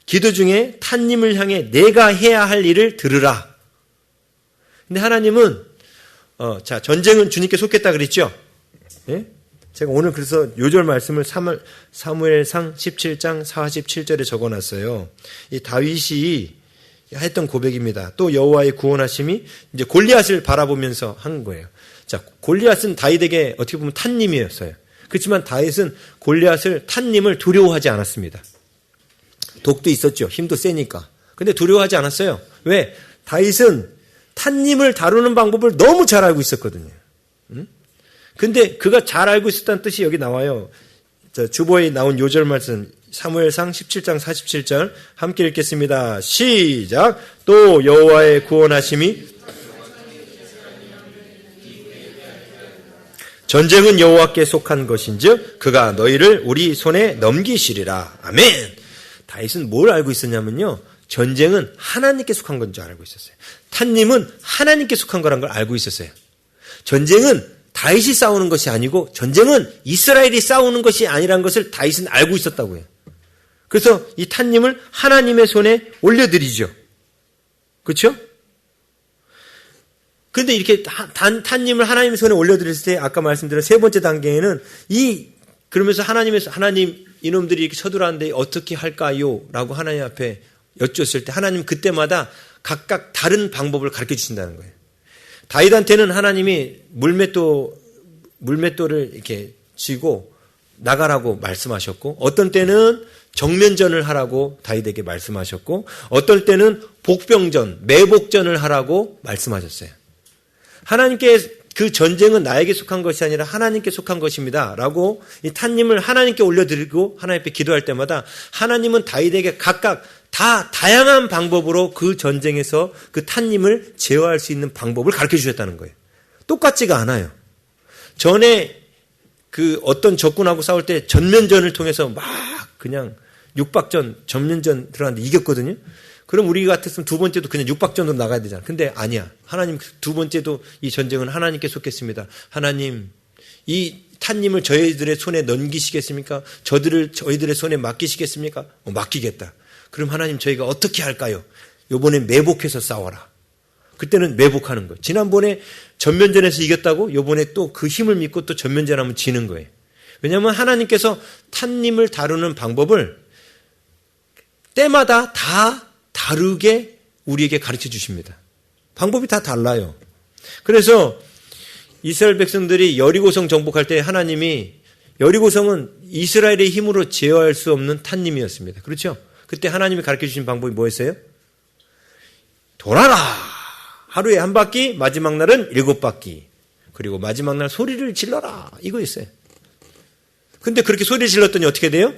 기도 중에 탄님을 향해 내가 해야 할 일을 들으라. 근데 하나님은 자 전쟁은 주님께 속했다 그랬죠. 예? 제가 오늘 그래서 요절 말씀을 사무엘상 17장 47절에 적어놨어요. 이 다윗이 했던 고백입니다. 또 여호와의 구원하심이 이제 골리앗을 바라보면서 한 거예요. 자 골리앗은 다윗에게 어떻게 보면 탄님이었어요. 그렇지만 다윗은 골리앗을 탄님을 두려워하지 않았습니다. 독도 있었죠. 힘도 세니까. 근데 두려워하지 않았어요. 왜? 다윗은 탄님을 다루는 방법을 너무 잘 알고 있었거든요. 근데 그가 잘 알고 있었다는 뜻이 여기 나와요. 자, 주보에 나온 요절 말씀 사무엘상 17장 47절 함께 읽겠습니다. 시작. 또 여호와의 구원하심이 전쟁은 여호와께 속한 것인즉 그가 너희를 우리 손에 넘기시리라. 아멘. 다윗은 뭘 알고 있었냐면요. 전쟁은 하나님께 속한 건 줄 알고 있었어요. 탄님은 하나님께 속한 거란 걸 알고 있었어요. 전쟁은 다윗이 싸우는 것이 아니고 전쟁은 이스라엘이 싸우는 것이 아니라는 것을 다윗은 알고 있었다고요. 그래서 이 탄님을 하나님의 손에 올려드리죠. 그렇죠? 그런데 이렇게 탄님을 하나님의 손에 올려드렸을 때 아까 말씀드린 세 번째 단계에는 그러면서 하나님 이놈들이 이렇게 쳐들어왔는데 어떻게 할까요? 라고 하나님 앞에 여쭈었을 때 하나님 그때마다 각각 다른 방법을 가르쳐 주신다는 거예요. 다윗한테는 하나님이 물맷돌을 이렇게 쥐고 나가라고 말씀하셨고 어떤 때는 정면전을 하라고 다윗에게 말씀하셨고 어떨 때는 복병전, 매복전을 하라고 말씀하셨어요. 하나님께 그 전쟁은 나에게 속한 것이 아니라 하나님께 속한 것입니다. 라고 이 탄님을 하나님께 올려드리고 하나님 앞에 기도할 때마다 하나님은 다윗에게 각각 다양한 방법으로 그 전쟁에서 그 탄님을 제어할 수 있는 방법을 가르쳐 주셨다는 거예요. 똑같지가 않아요. 전에 그 어떤 적군하고 싸울 때 전면전을 통해서 막 그냥 육박전, 전면전 들어갔는데 이겼거든요. 그럼 우리 같았으면 두 번째도 그냥 육박전으로 나가야 되잖아. 근데 아니야. 하나님 두 번째도 이 전쟁은 하나님께 속했습니다. 하나님, 이 탄님을 저희들의 손에 넘기시겠습니까? 저희들의 손에 맡기시겠습니까? 맡기겠다. 그럼 하나님 저희가 어떻게 할까요? 요번에 매복해서 싸워라. 그때는 매복하는 거예요. 지난번에 전면전에서 이겼다고 요번에 또 그 힘을 믿고 또 전면전하면 지는 거예요. 왜냐하면 하나님께서 탄님을 다루는 방법을 때마다 다 다르게 우리에게 가르쳐 주십니다. 방법이 다 달라요. 그래서 이스라엘 백성들이 여리고성 정복할 때 하나님이, 여리고성은 이스라엘의 힘으로 제어할 수 없는 탄님이었습니다. 그렇죠? 그때 하나님이 가르쳐 주신 방법이 뭐였어요? 돌아라! 하루에 한 바퀴, 마지막 날은 7바퀴. 그리고 마지막 날 소리를 질러라. 이거였어요. 근데 그렇게 소리를 질렀더니 어떻게 돼요?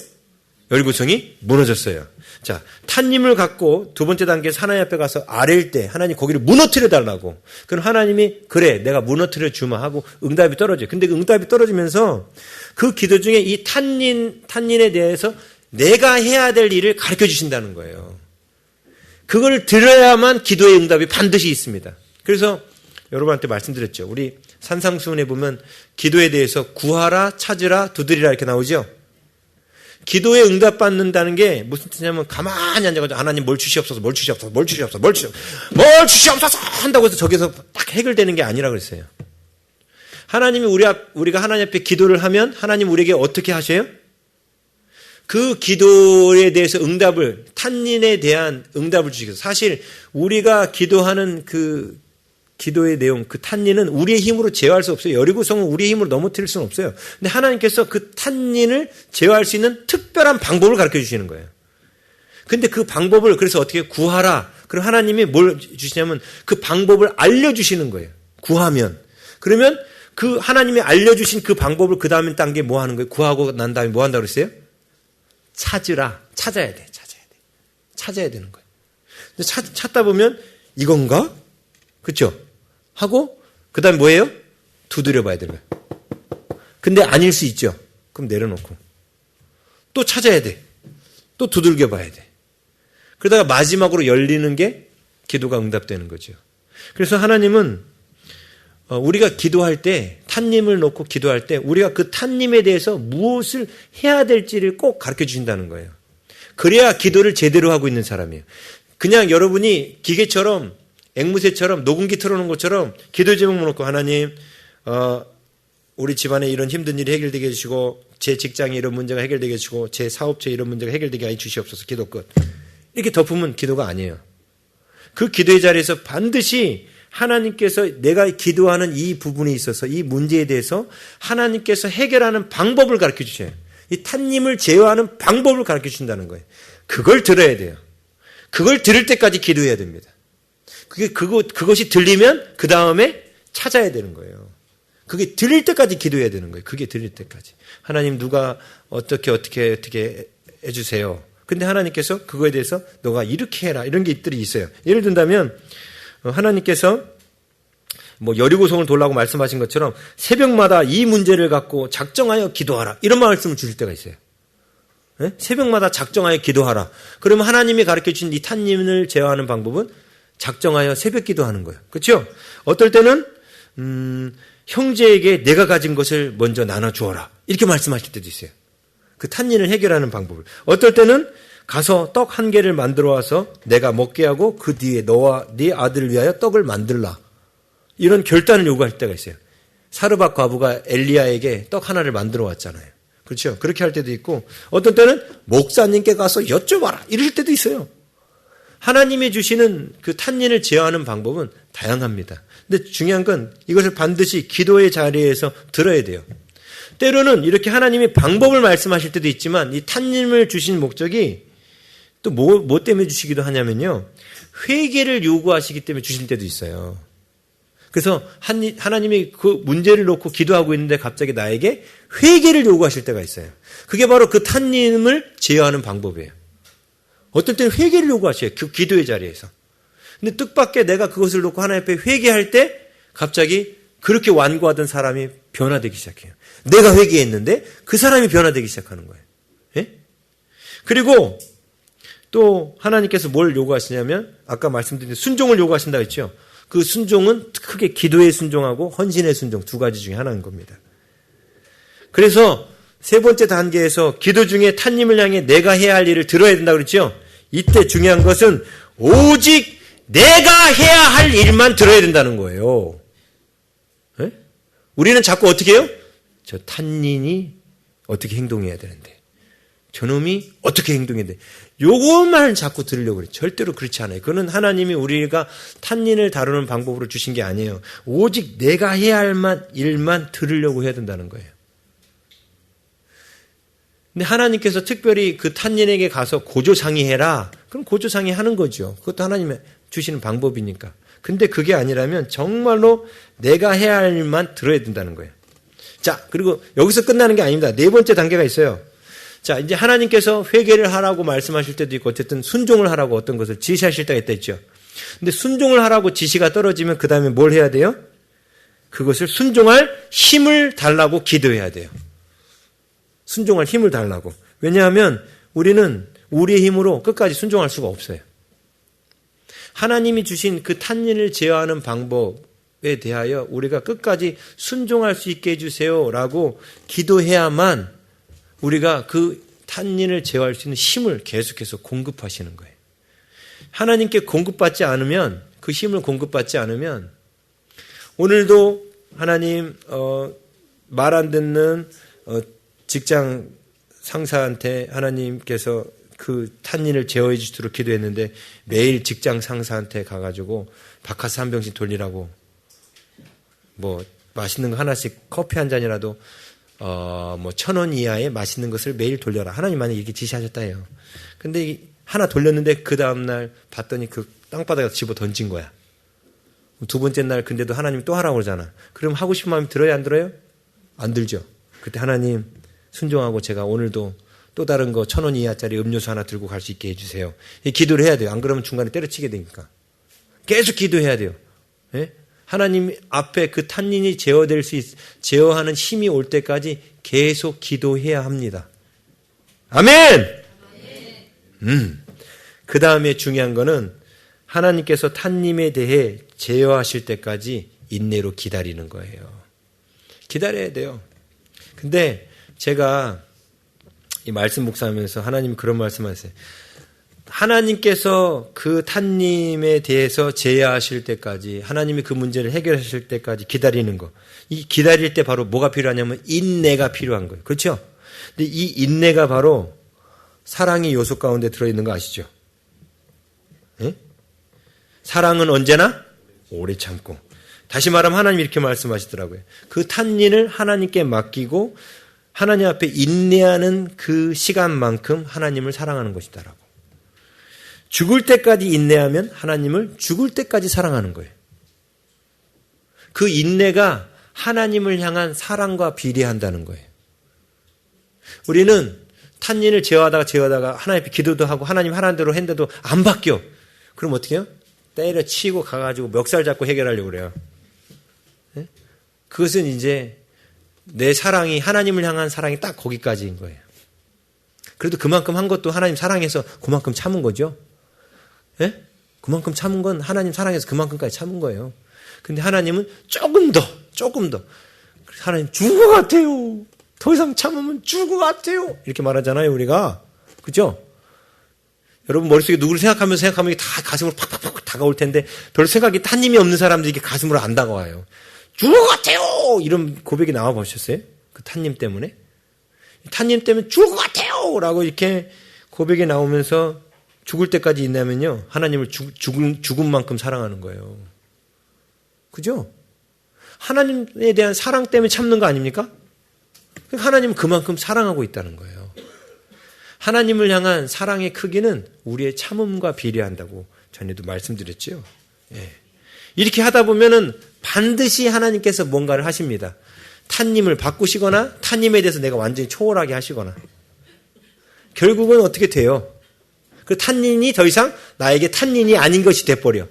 여리고성이 무너졌어요. 자, 탄님을 갖고 두 번째 단계에서 하나님 앞에 가서 아뢰일 때 하나님 거기를 무너뜨려 달라고. 그럼 하나님이 그래 내가 무너뜨려 주마 하고 응답이 떨어져요. 근데 그 응답이 떨어지면서 그 기도 중에 이 탄닌에 대해서 내가 해야 될 일을 가르쳐 주신다는 거예요. 그걸 들어야만 기도의 응답이 반드시 있습니다. 그래서 여러분한테 말씀드렸죠. 우리 산상수훈에 보면 기도에 대해서 구하라, 찾으라, 두드리라 이렇게 나오죠. 기도에 응답받는다는 게 무슨 뜻이냐면 가만히 앉아가지고 하나님 뭘 주시옵소서, 뭘 주시옵소서, 뭘 주시옵소서, 뭘 주시옵소서 한다고 해서 저기서 딱 해결되는 게 아니라 그랬어요. 하나님이 우리가 하나님 앞에 기도를 하면 하나님 우리에게 어떻게 하셔요? 그 기도에 대해서 응답을, 탄닌에 대한 응답을 주시겠어요. 사실 우리가 기도하는 그 기도의 내용, 그 탄닌은 우리의 힘으로 제어할 수 없어요. 여리고성은 우리의 힘으로 넘어뜨릴 수는 없어요. 근데 하나님께서 그 탄닌을 제어할 수 있는 특별한 방법을 가르쳐 주시는 거예요. 근데 그 방법을 그래서 어떻게 구하라. 그럼 하나님이 뭘 주시냐면 그 방법을 알려주시는 거예요. 구하면. 그러면 그 하나님이 알려주신 그 방법을 그 다음 단계 뭐 하는 거예요? 구하고 난 다음에 뭐 한다고 그랬어요? 찾으라. 찾아야 돼. 찾아야 되는 거예요. 근데 찾다 보면 이건가? 그렇죠? 하고 그 다음에 뭐예요? 두드려 봐야 되는 거예요. 근데 아닐 수 있죠. 그럼 내려놓고 또 찾아야 돼. 또 두들겨 봐야 돼. 그러다가 마지막으로 열리는 게 기도가 응답되는 거죠. 그래서 하나님은 우리가 기도할 때, 탄님을 놓고 기도할 때 우리가 그 탄님에 대해서 무엇을 해야 될지를 꼭 가르쳐 주신다는 거예요. 그래야 기도를 제대로 하고 있는 사람이에요. 그냥 여러분이 기계처럼 앵무새처럼 녹음기 틀어놓은 것처럼 기도 제목 놓고 하나님 우리 집안에 이런 힘든 일이 해결되게 해주시고 제 직장에 이런 문제가 해결되게 해주시고 제 사업체에 이런 문제가 해결되게 해주시옵소서. 기도 끝. 이렇게 덮으면 기도가 아니에요. 그 기도의 자리에서 반드시 하나님께서 내가 기도하는 이 부분에 있어서 이 문제에 대해서 하나님께서 해결하는 방법을 가르쳐 주셔요. 이 탄님을 제어하는 방법을 가르쳐 주신다는 거예요. 그걸 들어야 돼요. 그걸 들을 때까지 기도해야 됩니다. 그것이 들리면 그 다음에 찾아야 되는 거예요. 그게 들릴 때까지 기도해야 되는 거예요. 그게 들릴 때까지. 하나님 누가 어떻게 해주세요. 근데 하나님께서 그거에 대해서 너가 이렇게 해라. 이런 것들이 있어요. 예를 든다면 하나님께서 뭐 여리고성을 돌라고 말씀하신 것처럼 새벽마다 이 문제를 갖고 작정하여 기도하라. 이런 말씀을 주실 때가 있어요. 네? 새벽마다 작정하여 기도하라. 그러면 하나님이 가르쳐 주신 이 탄님을 제어하는 방법은 작정하여 새벽 기도하는 거예요. 그렇죠? 어떨 때는 형제에게 내가 가진 것을 먼저 나눠주어라. 이렇게 말씀하실 때도 있어요. 그 탄닌을 해결하는 방법을. 어떨 때는 가서 떡 1개를 만들어 와서 내가 먹게 하고 그 뒤에 너와 네 아들을 위하여 떡을 만들라. 이런 결단을 요구할 때가 있어요. 사르밧 과부가 엘리야에게 떡 하나를 만들어 왔잖아요. 그렇죠? 그렇게 할 때도 있고 어떤 때는 목사님께 가서 여쭤봐라. 이럴 때도 있어요. 하나님이 주시는 그 탄닌을 제어하는 방법은 다양합니다. 근데 중요한 건 이것을 반드시 기도의 자리에서 들어야 돼요. 때로는 이렇게 하나님이 방법을 말씀하실 때도 있지만 이 탄닌을 주신 목적이 또 뭐 때문에 주시기도 하냐면요. 회개를 요구하시기 때문에 주실 때도 있어요. 그래서 하나님이 그 문제를 놓고 기도하고 있는데 갑자기 나에게 회개를 요구하실 때가 있어요. 그게 바로 그 탄닌을 제어하는 방법이에요. 어떨 때는 회개를 요구하셔요. 그 기도의 자리에서. 근데 뜻밖의 내가 그것을 놓고 하나님 앞에 회개할 때 갑자기 그렇게 완고하던 사람이 변화되기 시작해요. 내가 회개했는데 그 사람이 변화되기 시작하는 거예요. 예? 그리고 또 하나님께서 뭘 요구하시냐면 아까 말씀드린 순종을 요구하신다고 했죠. 그 순종은 크게 기도의 순종하고 헌신의 순종 두 가지 중에 하나인 겁니다. 그래서 세 번째 단계에서 기도 중에 타님을 향해 내가 해야 할 일을 들어야 된다고 그랬죠. 이때 중요한 것은 오직 내가 해야 할 일만 들어야 된다는 거예요. 네? 우리는 자꾸 어떻게 해요? 저 탄닌이 어떻게 행동해야 되는데, 저놈이 어떻게 행동해야 돼. 요것만 자꾸 들으려고 그래요. 절대로 그렇지 않아요. 그거는 하나님이 우리가 탄닌을 다루는 방법으로 주신 게 아니에요. 오직 내가 해야 할 일만 들으려고 해야 된다는 거예요. 근데 하나님께서 특별히 그 탄닌에게 가서 고조상의해라. 그럼 고조상의 하는 거죠. 그것도 하나님이 주시는 방법이니까. 근데 그게 아니라면 정말로 내가 해야 할 일만 들어야 된다는 거예요. 자, 그리고 여기서 끝나는 게 아닙니다. 네 번째 단계가 있어요. 자, 이제 하나님께서 회개를 하라고 말씀하실 때도 있고 어쨌든 순종을 하라고 어떤 것을 지시하실 때가 있다 했죠. 근데 순종을 하라고 지시가 떨어지면 그 다음에 뭘 해야 돼요? 그것을 순종할 힘을 달라고 기도해야 돼요. 순종할 힘을 달라고. 왜냐하면 우리는 우리의 힘으로 끝까지 순종할 수가 없어요. 하나님이 주신 그 탄닌을 제어하는 방법에 대하여 우리가 끝까지 순종할 수 있게 해주세요라고 기도해야만 우리가 그 탄닌을 제어할 수 있는 힘을 계속해서 공급하시는 거예요. 하나님께 공급받지 않으면, 그 힘을 공급받지 않으면 오늘도 하나님 말 안 듣는 직장 상사한테 하나님께서 그 탄닌을 제어해 주도록 기도했는데 매일 직장 상사한테 가가지고 바카스 한 병씩 돌리라고 뭐 맛있는 거 하나씩 커피 한 잔이라도 뭐 1,000원 이하의 맛있는 것을 매일 돌려라. 하나님 만약에 이렇게 지시하셨다 해요. 근데 하나 돌렸는데 그 다음날 봤더니 그 땅바닥에 집어 던진 거야. 두 번째 날 근데도 하나님 또 하라고 그러잖아. 그럼 하고 싶은 마음이 들어요, 안 들어요? 안 들죠. 그때 하나님 순종하고 제가 오늘도 또 다른 거 1,000원 이하짜리 음료수 하나 들고 갈 수 있게 해주세요. 이 기도를 해야 돼요. 안 그러면 중간에 때려치게 되니까. 계속 기도해야 돼요. 예? 하나님 앞에 그 탄닌이 제어하는 힘이 올 때까지 계속 기도해야 합니다. 아멘! 그 다음에 중요한 거는 하나님께서 탄닌에 대해 제어하실 때까지 인내로 기다리는 거예요. 기다려야 돼요. 근데 제가 이 말씀 묵상하면서 하나님이 그런 말씀하세요. 하나님께서 그 탄님에 대해서 제어하실 때까지, 하나님이 그 문제를 해결하실 때까지 기다리는 거. 이 기다릴 때 바로 뭐가 필요하냐면 인내가 필요한 거예요. 그렇죠? 근데 이 인내가 바로 사랑의 요소 가운데 들어있는 거 아시죠? 예? 사랑은 언제나 오래 참고. 다시 말하면 하나님이 이렇게 말씀하시더라고요. 그 탄닌을 하나님께 맡기고 하나님 앞에 인내하는 그 시간만큼 하나님을 사랑하는 것이다라고. 죽을 때까지 인내하면 하나님을 죽을 때까지 사랑하는 거예요. 그 인내가 하나님을 향한 사랑과 비례한다는 거예요. 우리는 탄닌을 제어하다가 하나님 앞에 기도도 하고 하나님 하라는 대로 했는데도 안 바뀌어. 그럼 어떻게 해요? 때려치고 가가지고 멱살 잡고 해결하려고 그래요. 네? 그것은 이제 내 사랑이, 하나님을 향한 사랑이 딱 거기까지인 거예요. 그래도 그만큼 한 것도 하나님 사랑해서 그만큼 참은 거죠. 예? 그만큼 참은 건 하나님 사랑해서 그만큼까지 참은 거예요. 근데 하나님은 조금 더. 하나님 죽을 것 같아요. 더 이상 참으면 죽을 것 같아요. 이렇게 말하잖아요, 우리가. 그죠? 여러분 머릿속에 누구를 생각하면 이게 다 가슴으로 팍팍팍 다가올 텐데 별 생각이 탄님이 없는 사람들이 이게 가슴으로 안 다가와요. 죽을 것 같아요! 이런 고백이 나와 보셨어요? 그 탄님 때문에? 탄님 때문에 죽을 것 같아요! 라고 이렇게 고백이 나오면서 죽을 때까지 있냐면요. 하나님을 죽은 만큼 사랑하는 거예요. 그죠? 하나님에 대한 사랑 때문에 참는 거 아닙니까? 그러니까 하나님은 그만큼 사랑하고 있다는 거예요. 하나님을 향한 사랑의 크기는 우리의 참음과 비례한다고 전에도 말씀드렸죠. 예. 이렇게 하다 보면은 반드시 하나님께서 뭔가를 하십니다. 탄님을 바꾸시거나 탄님에 대해서 내가 완전히 초월하게 하시거나 결국은 어떻게 돼요? 그 탄닌이 더 이상 나에게 탄닌이 아닌 것이 돼버려.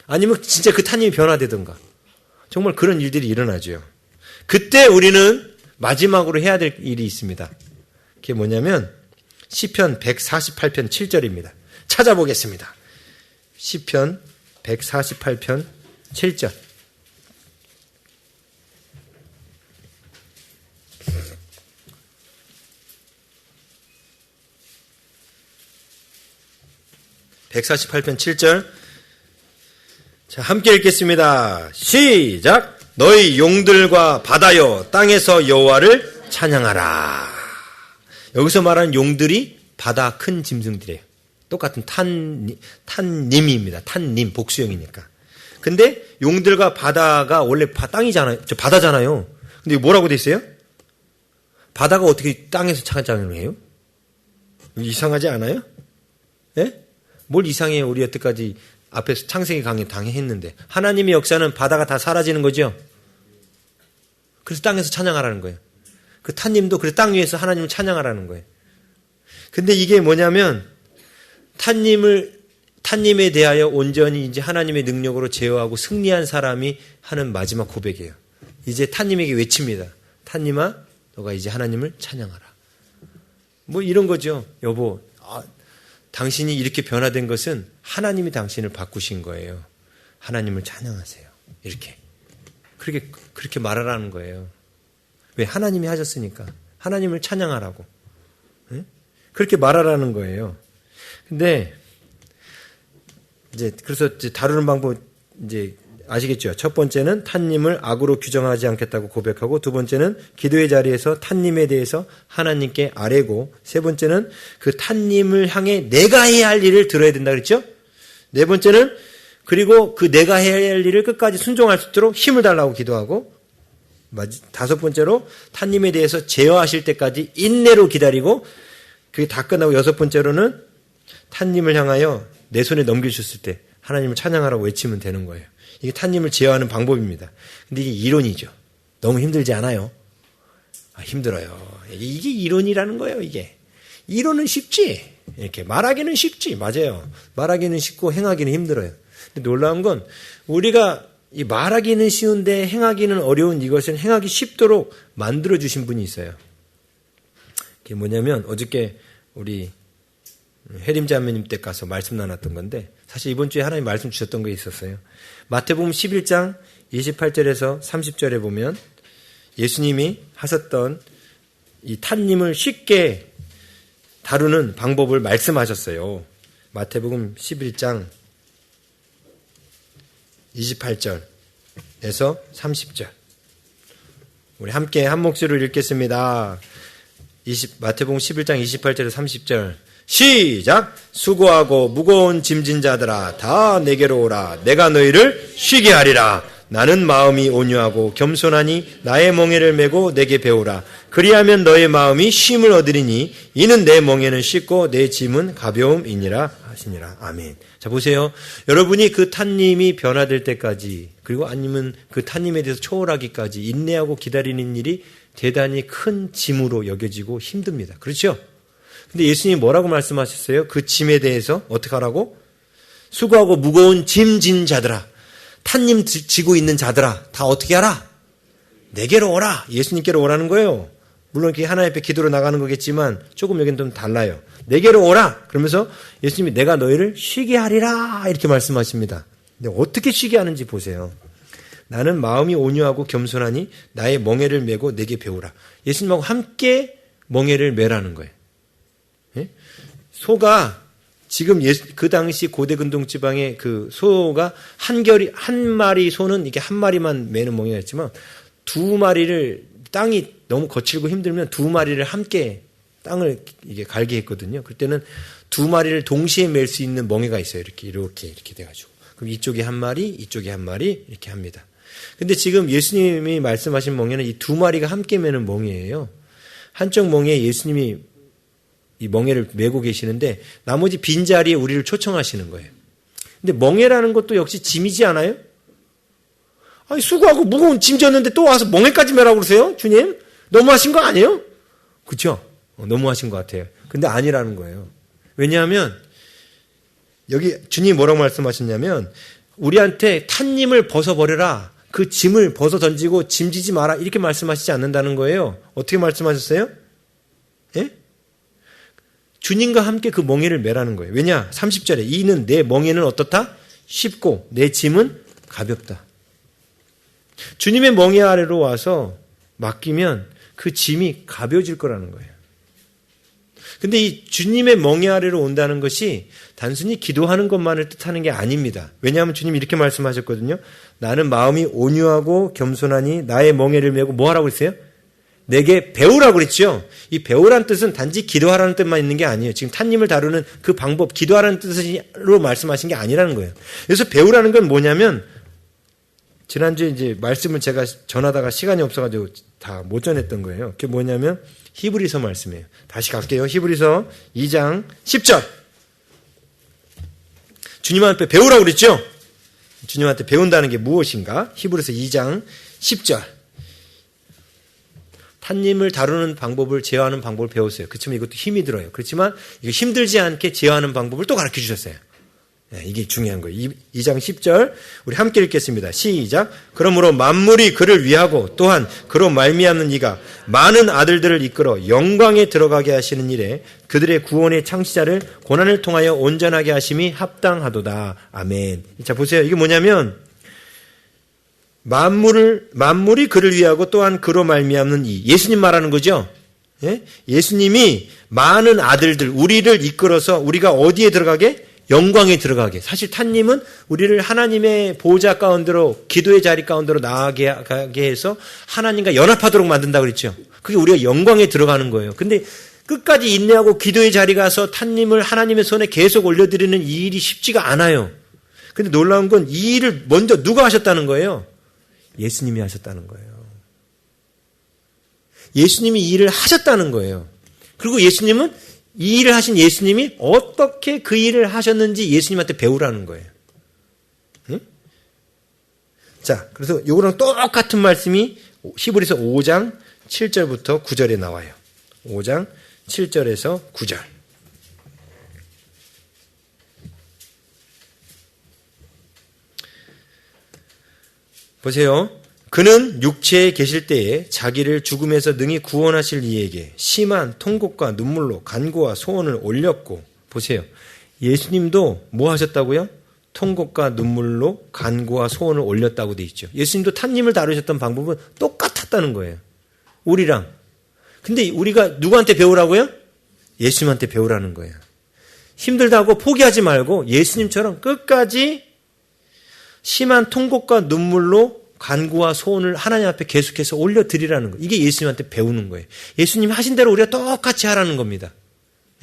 아니면 진짜 그 탄닌이 변화되든가. 정말 그런 일들이 일어나죠. 그때 우리는 마지막으로 해야 될 일이 있습니다. 그게 뭐냐면 시편 148편 7절입니다. 찾아보겠습니다. 시편 148편 7절. (148편 7절) 자, 함께 읽겠습니다. 시작. 너희 용들과 바다여 땅에서 여호와를 찬양하라. 여기서 말하는 용들이 바다 큰 짐승들이에요. 똑같은 탄님입니다. 탄님, 복수형이니까. 근데 용들과 바다가 원래 땅이잖아요. 저 바다잖아요. 근데 뭐라고 돼 있어요? 바다가 어떻게 땅에서 찬양을 해요? 이상하지 않아요? 예? 뭘 이상해요? 우리 여태까지 앞에서 창세기 강의 당했는데. 하나님의 역사는 바다가 다 사라지는 거죠? 그래서 땅에서 찬양하라는 거예요. 그 탄님도 그래서 땅 위에서 하나님을 찬양하라는 거예요. 근데 이게 뭐냐면 탄님에 대하여 온전히 이제 하나님의 능력으로 제어하고 승리한 사람이 하는 마지막 고백이에요. 이제 탄님에게 외칩니다. 탄님아, 너가 이제 하나님을 찬양하라. 뭐 이런 거죠. 여보, 당신이 이렇게 변화된 것은 하나님이 당신을 바꾸신 거예요. 하나님을 찬양하세요. 이렇게. 그렇게 말하라는 거예요. 왜? 하나님이 하셨으니까. 하나님을 찬양하라고. 네? 그렇게 말하라는 거예요. 근데, 그래서 다루는 방법, 아시겠죠? 첫 번째는 탄님을 악으로 규정하지 않겠다고 고백하고, 두 번째는 기도의 자리에서 탄님에 대해서 하나님께 아뢰고, 세 번째는 그 탄님을 향해 내가 해야 할 일을 들어야 된다 그랬죠? 네 번째는 그리고 그 내가 해야 할 일을 끝까지 순종할 수 있도록 힘을 달라고 기도하고, 다섯 번째로 탄님에 대해서 제어하실 때까지 인내로 기다리고, 그게 다 끝나고 여섯 번째로는 탄님을 향하여 내 손에 넘겨주셨을 때 하나님을 찬양하라고 외치면 되는 거예요. 이게 탄님을 제어하는 방법입니다. 근데 이게 이론이죠. 너무 힘들지 않아요? 힘들어요. 이게 이론이라는 거예요, 이게. 이론은 쉽지. 이렇게 말하기는 쉽지. 맞아요. 말하기는 쉽고 행하기는 힘들어요. 근데 놀라운 건 우리가 이 말하기는 쉬운데 행하기는 어려운 이것을 행하기 쉽도록 만들어주신 분이 있어요. 그게 뭐냐면 어저께 우리 혜림자매님 댁 가서 말씀 나눴던 건데 사실 이번 주에 하나님 말씀 주셨던 게 있었어요. 마태복음 11장 28절에서 30절에 보면 예수님이 하셨던 이 탄님을 쉽게 다루는 방법을 말씀하셨어요. 마태복음 11장 28절에서 30절. 우리 함께 한 목소리로 읽겠습니다. 마태복음 11장 28절에서 30절. 시작! 수고하고 무거운 짐진 자들아 다 내게로 오라. 내가 너희를 쉬게 하리라. 나는 마음이 온유하고 겸손하니 나의 멍에를 메고 내게 배우라. 그리하면 너의 마음이 쉼을 얻으리니 이는 내 멍에는 쉽고 내 짐은 가벼움이니라 하시니라. 아멘. 자, 보세요. 여러분이 그 탄님이 변화될 때까지 그리고 아니면 그 탄님에 대해서 초월하기까지 인내하고 기다리는 일이 대단히 큰 짐으로 여겨지고 힘듭니다. 그렇죠? 근데 예수님이 뭐라고 말씀하셨어요? 그 짐에 대해서 어떻게 하라고? 수고하고 무거운 짐진 자들아, 탄님 지고 있는 자들아, 다 어떻게 하라? 내게로 오라. 예수님께로 오라는 거예요. 물론 그게 하나님 앞에 기도로 나가는 거겠지만 조금 여기는 좀 달라요. 내게로 오라. 그러면서 예수님이 내가 너희를 쉬게 하리라 이렇게 말씀하십니다. 근데 어떻게 쉬게 하는지 보세요. 나는 마음이 온유하고 겸손하니 나의 멍에를 메고 내게 배우라. 예수님하고 함께 멍에를 메라는 거예요. 소가 지금 그 당시 고대 근동 지방의 그 소가 한 마리 소는 이게 한 마리만 매는 멍에가 있지만 두 마리를 땅이 너무 거칠고 힘들면 두 마리를 함께 땅을 이게 갈게 했거든요. 그때는 두 마리를 동시에 맬 수 있는 멍에가 있어요. 이렇게 돼가지고. 그럼 이쪽에 한 마리, 이쪽에 한 마리 이렇게 합니다. 근데 지금 예수님이 말씀하신 멍에는 이 두 마리가 함께 매는 멍에예요. 한쪽 멍에 예수님이 이 멍에를 메고 계시는데 나머지 빈자리에 우리를 초청하시는 거예요. 근데 멍에라는 것도 역시 짐이지 않아요? 아니, 수고하고 무거운 짐 졌는데 또 와서 멍에까지 메라고 그러세요? 주님? 너무하신 거 아니에요? 그렇죠? 너무하신 것 같아요. 근데 아니라는 거예요. 왜냐하면 여기 주님이 뭐라고 말씀하셨냐면 우리한테 탄님을 벗어버려라. 그 짐을 벗어 던지고 짐지지 마라. 이렇게 말씀하시지 않는다는 거예요. 어떻게 말씀하셨어요? 예? 주님과 함께 그 멍에를 매라는 거예요. 왜냐? 30절에 이는 내 멍에는 어떻다? 쉽고 내 짐은 가볍다. 주님의 멍에 아래로 와서 맡기면 그 짐이 가벼워질 거라는 거예요. 근데 이 주님의 멍에 아래로 온다는 것이 단순히 기도하는 것만을 뜻하는 게 아닙니다. 왜냐하면 주님이 이렇게 말씀하셨거든요. 나는 마음이 온유하고 겸손하니 나의 멍에를 메고 뭐 하라고 했어요? 내게 배우라고 그랬죠. 이 배우라는 뜻은 단지 기도하라는 뜻만 있는 게 아니에요. 지금 탄님을 다루는 그 방법, 기도하라는 뜻으로 말씀하신 게 아니라는 거예요. 그래서 배우라는 건 뭐냐면 지난주에 이제 말씀을 제가 전하다가 시간이 없어가지고 다 못 전했던 거예요. 그게 뭐냐면 히브리서 말씀이에요. 다시 갈게요. 히브리서 2장 10절. 주님한테 배우라고 그랬죠? 주님한테 배운다는 게 무엇인가? 히브리서 2장 10절. 탄님을 다루는 방법을 제어하는 방법을 배웠어요. 그렇지만 이것도 힘이 들어요. 그렇지만 이거 힘들지 않게 제어하는 방법을 또 가르쳐 주셨어요. 네, 이게 중요한 거예요. 2장 10절 우리 함께 읽겠습니다. 시작. 그러므로 만물이 그를 위하고 또한 그로 말미암는 이가 많은 아들들을 이끌어 영광에 들어가게 하시는 일에 그들의 구원의 창시자를 고난을 통하여 온전하게 하심이 합당하도다. 아멘. 자 보세요. 이게 뭐냐면 만물이 그를 위하고 또한 그로 말미암는 이 예수님 말하는 거죠. 예? 예수님이 많은 아들들 우리를 이끌어서 우리가 어디에 들어가게? 영광에 들어가게. 사실 탄님은 우리를 하나님의 보호자 가운데로 기도의 자리 가운데로 나아가게 해서 하나님과 연합하도록 만든다고 그랬죠. 그게 우리가 영광에 들어가는 거예요. 근데 끝까지 인내하고 기도의 자리 가서 탄님을 하나님의 손에 계속 올려드리는 이 일이 쉽지가 않아요. 근데 놀라운 건 이 일을 먼저 누가 하셨다는 거예요? 예수님이 하셨다는 거예요. 예수님이 이 일을 하셨다는 거예요. 그리고 예수님은 이 일을 하신 예수님이 어떻게 그 일을 하셨는지 예수님한테 배우라는 거예요. 응? 자, 그래서 이거랑 똑같은 말씀이 히브리서 5장 7절부터 9절에 나와요. 5장 7절에서 9절. 보세요. 그는 육체에 계실 때에 자기를 죽음에서 능히 구원하실 이에게 심한 통곡과 눈물로 간구와 소원을 올렸고 보세요. 예수님도 뭐 하셨다고요? 통곡과 눈물로 간구와 소원을 올렸다고 돼 있죠. 예수님도 탄님을 다루셨던 방법은 똑같았다는 거예요. 우리랑. 근데 우리가 누구한테 배우라고요? 예수님한테 배우라는 거예요. 힘들다고 포기하지 말고 예수님처럼 끝까지 심한 통곡과 눈물로 간구와 소원을 하나님 앞에 계속해서 올려드리라는 거예요. 이게 예수님한테 배우는 거예요. 예수님이 하신 대로 우리가 똑같이 하라는 겁니다.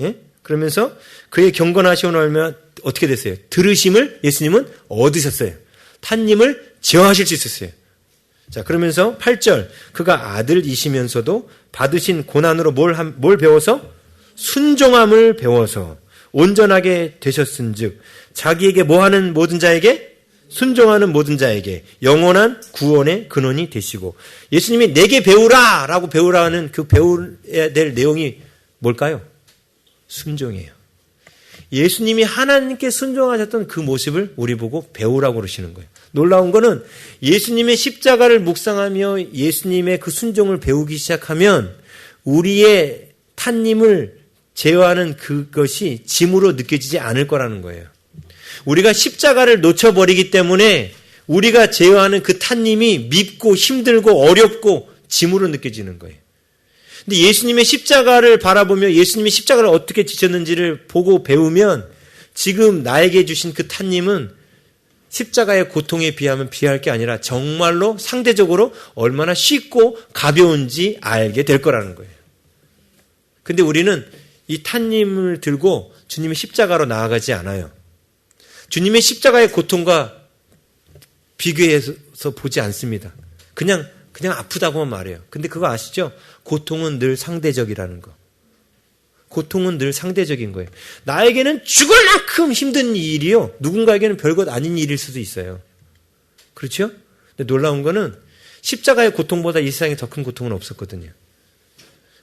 예? 그러면서 그의 경건하시온 얼마 어떻게 됐어요? 들으심을 예수님은 얻으셨어요. 탄님을 제어하실 수 있었어요. 자, 그러면서 8절 그가 아들이시면서도 받으신 고난으로 뭘 배워서? 순종함을 배워서 온전하게 되셨은즉 자기에게 뭐하는 모든 자에게? 순종하는 모든 자에게 영원한 구원의 근원이 되시고 예수님이 내게 배우라라고 배우라는 그 배워야 될 내용이 뭘까요? 순종이에요. 예수님이 하나님께 순종하셨던 그 모습을 우리 보고 배우라고 그러시는 거예요. 놀라운 거는 예수님의 십자가를 묵상하며 예수님의 그 순종을 배우기 시작하면 우리의 탄님을 제어하는 그것이 짐으로 느껴지지 않을 거라는 거예요. 우리가 십자가를 놓쳐버리기 때문에 우리가 제어하는 그 탄님이 밉고 힘들고 어렵고 짐으로 느껴지는 거예요. 근데 예수님의 십자가를 바라보며 예수님이 십자가를 어떻게 지셨는지를 보고 배우면 지금 나에게 주신 그 탄님은 십자가의 고통에 비하면 비할 게 아니라 정말로 상대적으로 얼마나 쉽고 가벼운지 알게 될 거라는 거예요. 근데 우리는 이 탄님을 들고 주님의 십자가로 나아가지 않아요. 주님의 십자가의 고통과 비교해서 보지 않습니다. 그냥 아프다고만 말해요. 근데 그거 아시죠? 고통은 늘 상대적이라는 거. 고통은 늘 상대적인 거예요. 나에게는 죽을 만큼 힘든 일이요. 누군가에게는 별것 아닌 일일 수도 있어요. 그렇죠? 근데 놀라운 거는 십자가의 고통보다 이 세상에 더 큰 고통은 없었거든요.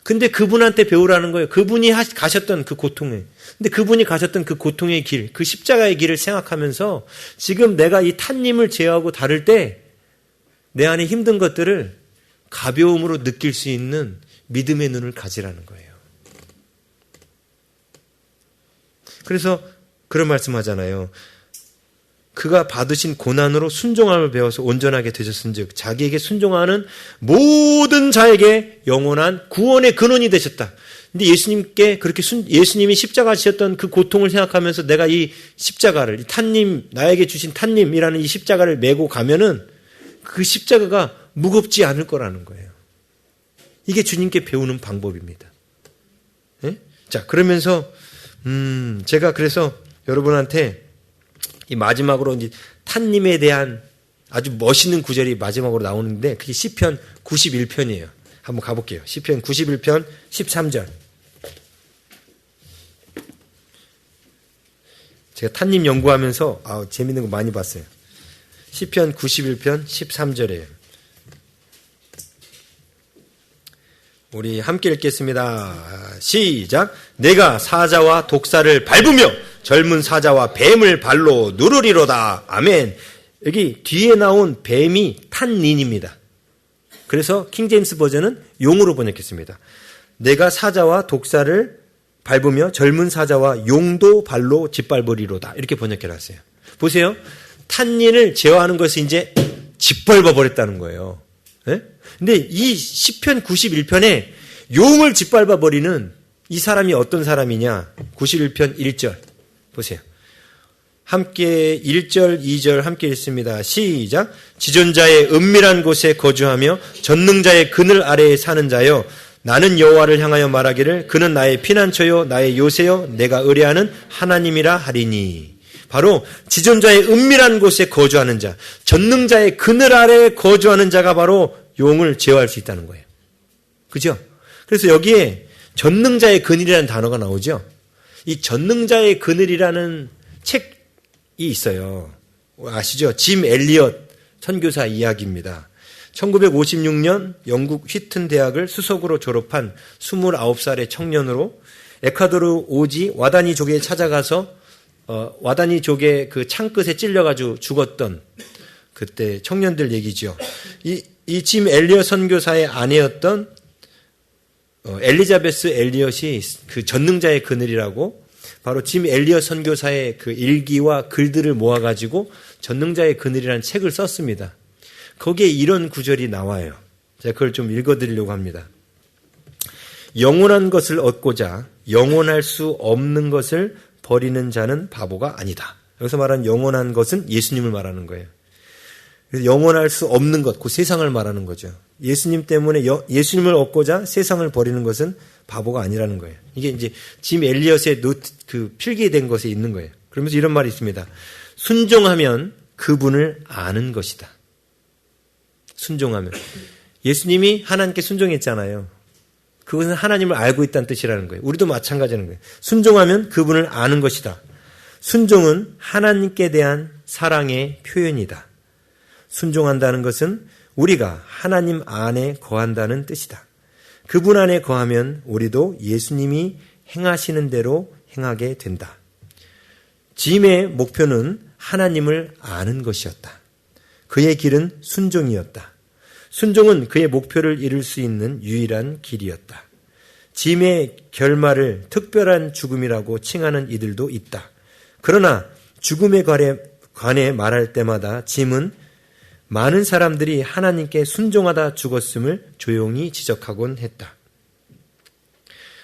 근데 그분한테 배우라는 거예요. 그분이 가셨던 그 고통에. 근데 그분이 가셨던 그 고통의 길, 그 십자가의 길을 생각하면서 지금 내가 이 탄님을 제어하고 다룰 때 내 안에 힘든 것들을 가벼움으로 느낄 수 있는 믿음의 눈을 가지라는 거예요. 그래서 그런 말씀 하잖아요. 그가 받으신 고난으로 순종함을 배워서 온전하게 되셨은즉 자기에게 순종하는 모든 자에게 영원한 구원의 근원이 되셨다. 근데 예수님께 그렇게 예수님이 십자가 지셨던 그 고통을 생각하면서 내가 이 십자가를, 이 탄님, 나에게 주신 탄님이라는 이 십자가를 메고 가면은 그 십자가가 무겁지 않을 거라는 거예요. 이게 주님께 배우는 방법입니다. 네? 자, 그러면서 제가 그래서 여러분한테 이 마지막으로 이제 탄님에 대한 아주 멋있는 구절이 마지막으로 나오는데 그게 시편 91편이에요. 한번 가볼게요. 시편 91편 13절. 제가 탄님 연구하면서 재밌는 거 많이 봤어요. 시편 91편 13절이에요. 우리 함께 읽겠습니다. 시작. 내가 사자와 독사를 밟으며 젊은 사자와 뱀을 발로 누르리로다. 아멘. 여기 뒤에 나온 뱀이 탄닌입니다. 그래서 킹제임스 버전은 용으로 번역했습니다. 내가 사자와 독사를 밟으며 젊은 사자와 용도 발로 짓밟으리로다. 이렇게 번역해놨어요. 보세요. 탄닌을 제어하는 것이 이제 짓밟아 버렸다는 거예요. 네? 근데 이 시편 91편에 용을 짓밟아 버리는 이 사람이 어떤 사람이냐? 91편 1절 보세요. 함께 1절, 2절 함께 읽습니다. 시작. 지존자의 은밀한 곳에 거주하며 전능자의 그늘 아래에 사는 자여, 나는 여호와를 향하여 말하기를 그는 나의 피난처요 나의 요새요 내가 의뢰하는 하나님이라 하리니. 바로 지존자의 은밀한 곳에 거주하는 자, 전능자의 그늘 아래에 거주하는 자가 바로 용을 제어할 수 있다는 거예요. 그죠? 그래서 여기에 전능자의 그늘이라는 단어가 나오죠. 이 전능자의 그늘이라는 책이 있어요. 아시죠? 짐 엘리엇 선교사 이야기입니다. 1956년 영국 휘튼 대학을 수석으로 졸업한 29살의 청년으로 에콰도르 오지 와다니족에 찾아가서 와다니족의 그 창끝에 찔려가지고 죽었던 그때 청년들 얘기죠. 이 짐 엘리엇 선교사의 아내였던 엘리자베스 엘리엇이 그 전능자의 그늘이라고 바로 짐 엘리엇 선교사의 그 일기와 글들을 모아가지고 전능자의 그늘이라는 책을 썼습니다. 거기에 이런 구절이 나와요. 제가 그걸 좀 읽어드리려고 합니다. 영원한 것을 얻고자 영원할 수 없는 것을 버리는 자는 바보가 아니다. 여기서 말하는 영원한 것은 예수님을 말하는 거예요. 그래서 영원할 수 없는 것, 그 세상을 말하는 거죠. 예수님 때문에 예수님을 얻고자 세상을 버리는 것은 바보가 아니라는 거예요. 이게 이제 짐 엘리엇의 그 필기된 것에 있는 거예요. 그러면서 이런 말이 있습니다. 순종하면 그분을 아는 것이다. 순종하면. 예수님이 하나님께 순종했잖아요. 그것은 하나님을 알고 있다는 뜻이라는 거예요. 우리도 마찬가지라는 거예요. 순종하면 그분을 아는 것이다. 순종은 하나님께 대한 사랑의 표현이다. 순종한다는 것은 우리가 하나님 안에 거한다는 뜻이다. 그분 안에 거하면 우리도 예수님이 행하시는 대로 행하게 된다. 짐의 목표는 하나님을 아는 것이었다. 그의 길은 순종이었다. 순종은 그의 목표를 이룰 수 있는 유일한 길이었다. 짐의 결말을 특별한 죽음이라고 칭하는 이들도 있다. 그러나 죽음에 관해 말할 때마다 짐은 많은 사람들이 하나님께 순종하다 죽었음을 조용히 지적하곤 했다.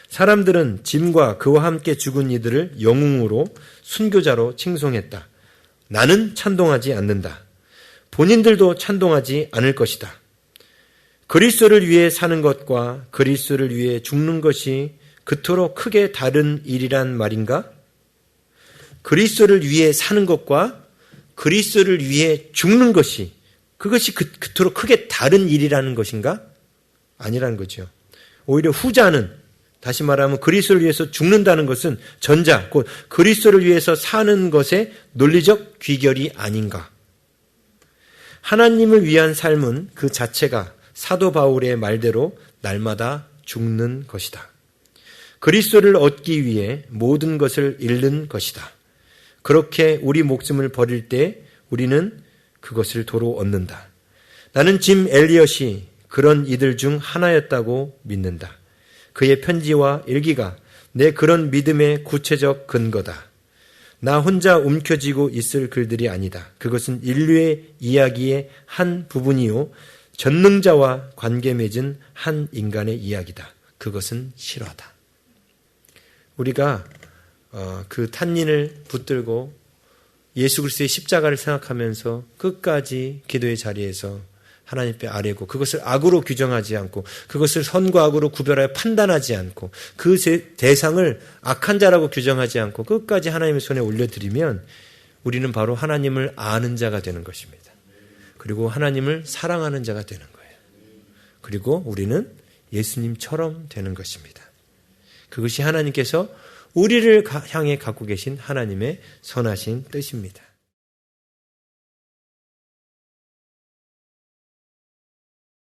사람들은 짐과 그와 함께 죽은 이들을 영웅으로 순교자로 칭송했다. 나는 찬동하지 않는다. 본인들도 찬동하지 않을 것이다. 그리스도를 위해 사는 것과 그리스도를 위해 죽는 것이 그토록 크게 다른 일이란 말인가? 그리스도를 위해 사는 것과 그리스도를 위해 죽는 것이 그것이 그토록 크게 다른 일이라는 것인가? 아니라는 거죠. 오히려 후자는 다시 말하면 그리스도를 위해서 죽는다는 것은 전자, 곧 그리스도를 위해서 사는 것의 논리적 귀결이 아닌가? 하나님을 위한 삶은 그 자체가 사도 바울의 말대로 날마다 죽는 것이다. 그리스도를 얻기 위해 모든 것을 잃는 것이다. 그렇게 우리 목숨을 버릴 때 우리는 그것을 도로 얻는다. 나는 짐 엘리엇이 그런 이들 중 하나였다고 믿는다. 그의 편지와 일기가 내 그런 믿음의 구체적 근거다. 나 혼자 움켜쥐고 있을 글들이 아니다. 그것은 인류의 이야기의 한 부분이요. 전능자와 관계 맺은 한 인간의 이야기다. 그것은 실화다. 우리가 그 탄닌을 붙들고 예수 그리스도의 십자가를 생각하면서 끝까지 기도의 자리에서 하나님께 아뢰고 그것을 악으로 규정하지 않고 그것을 선과 악으로 구별하여 판단하지 않고 그 대상을 악한 자라고 규정하지 않고 끝까지 하나님의 손에 올려드리면 우리는 바로 하나님을 아는 자가 되는 것입니다. 그리고 하나님을 사랑하는 자가 되는 거예요. 그리고 우리는 예수님처럼 되는 것입니다. 그것이 하나님께서 우리를 향해 갖고 계신 하나님의 선하신 뜻입니다.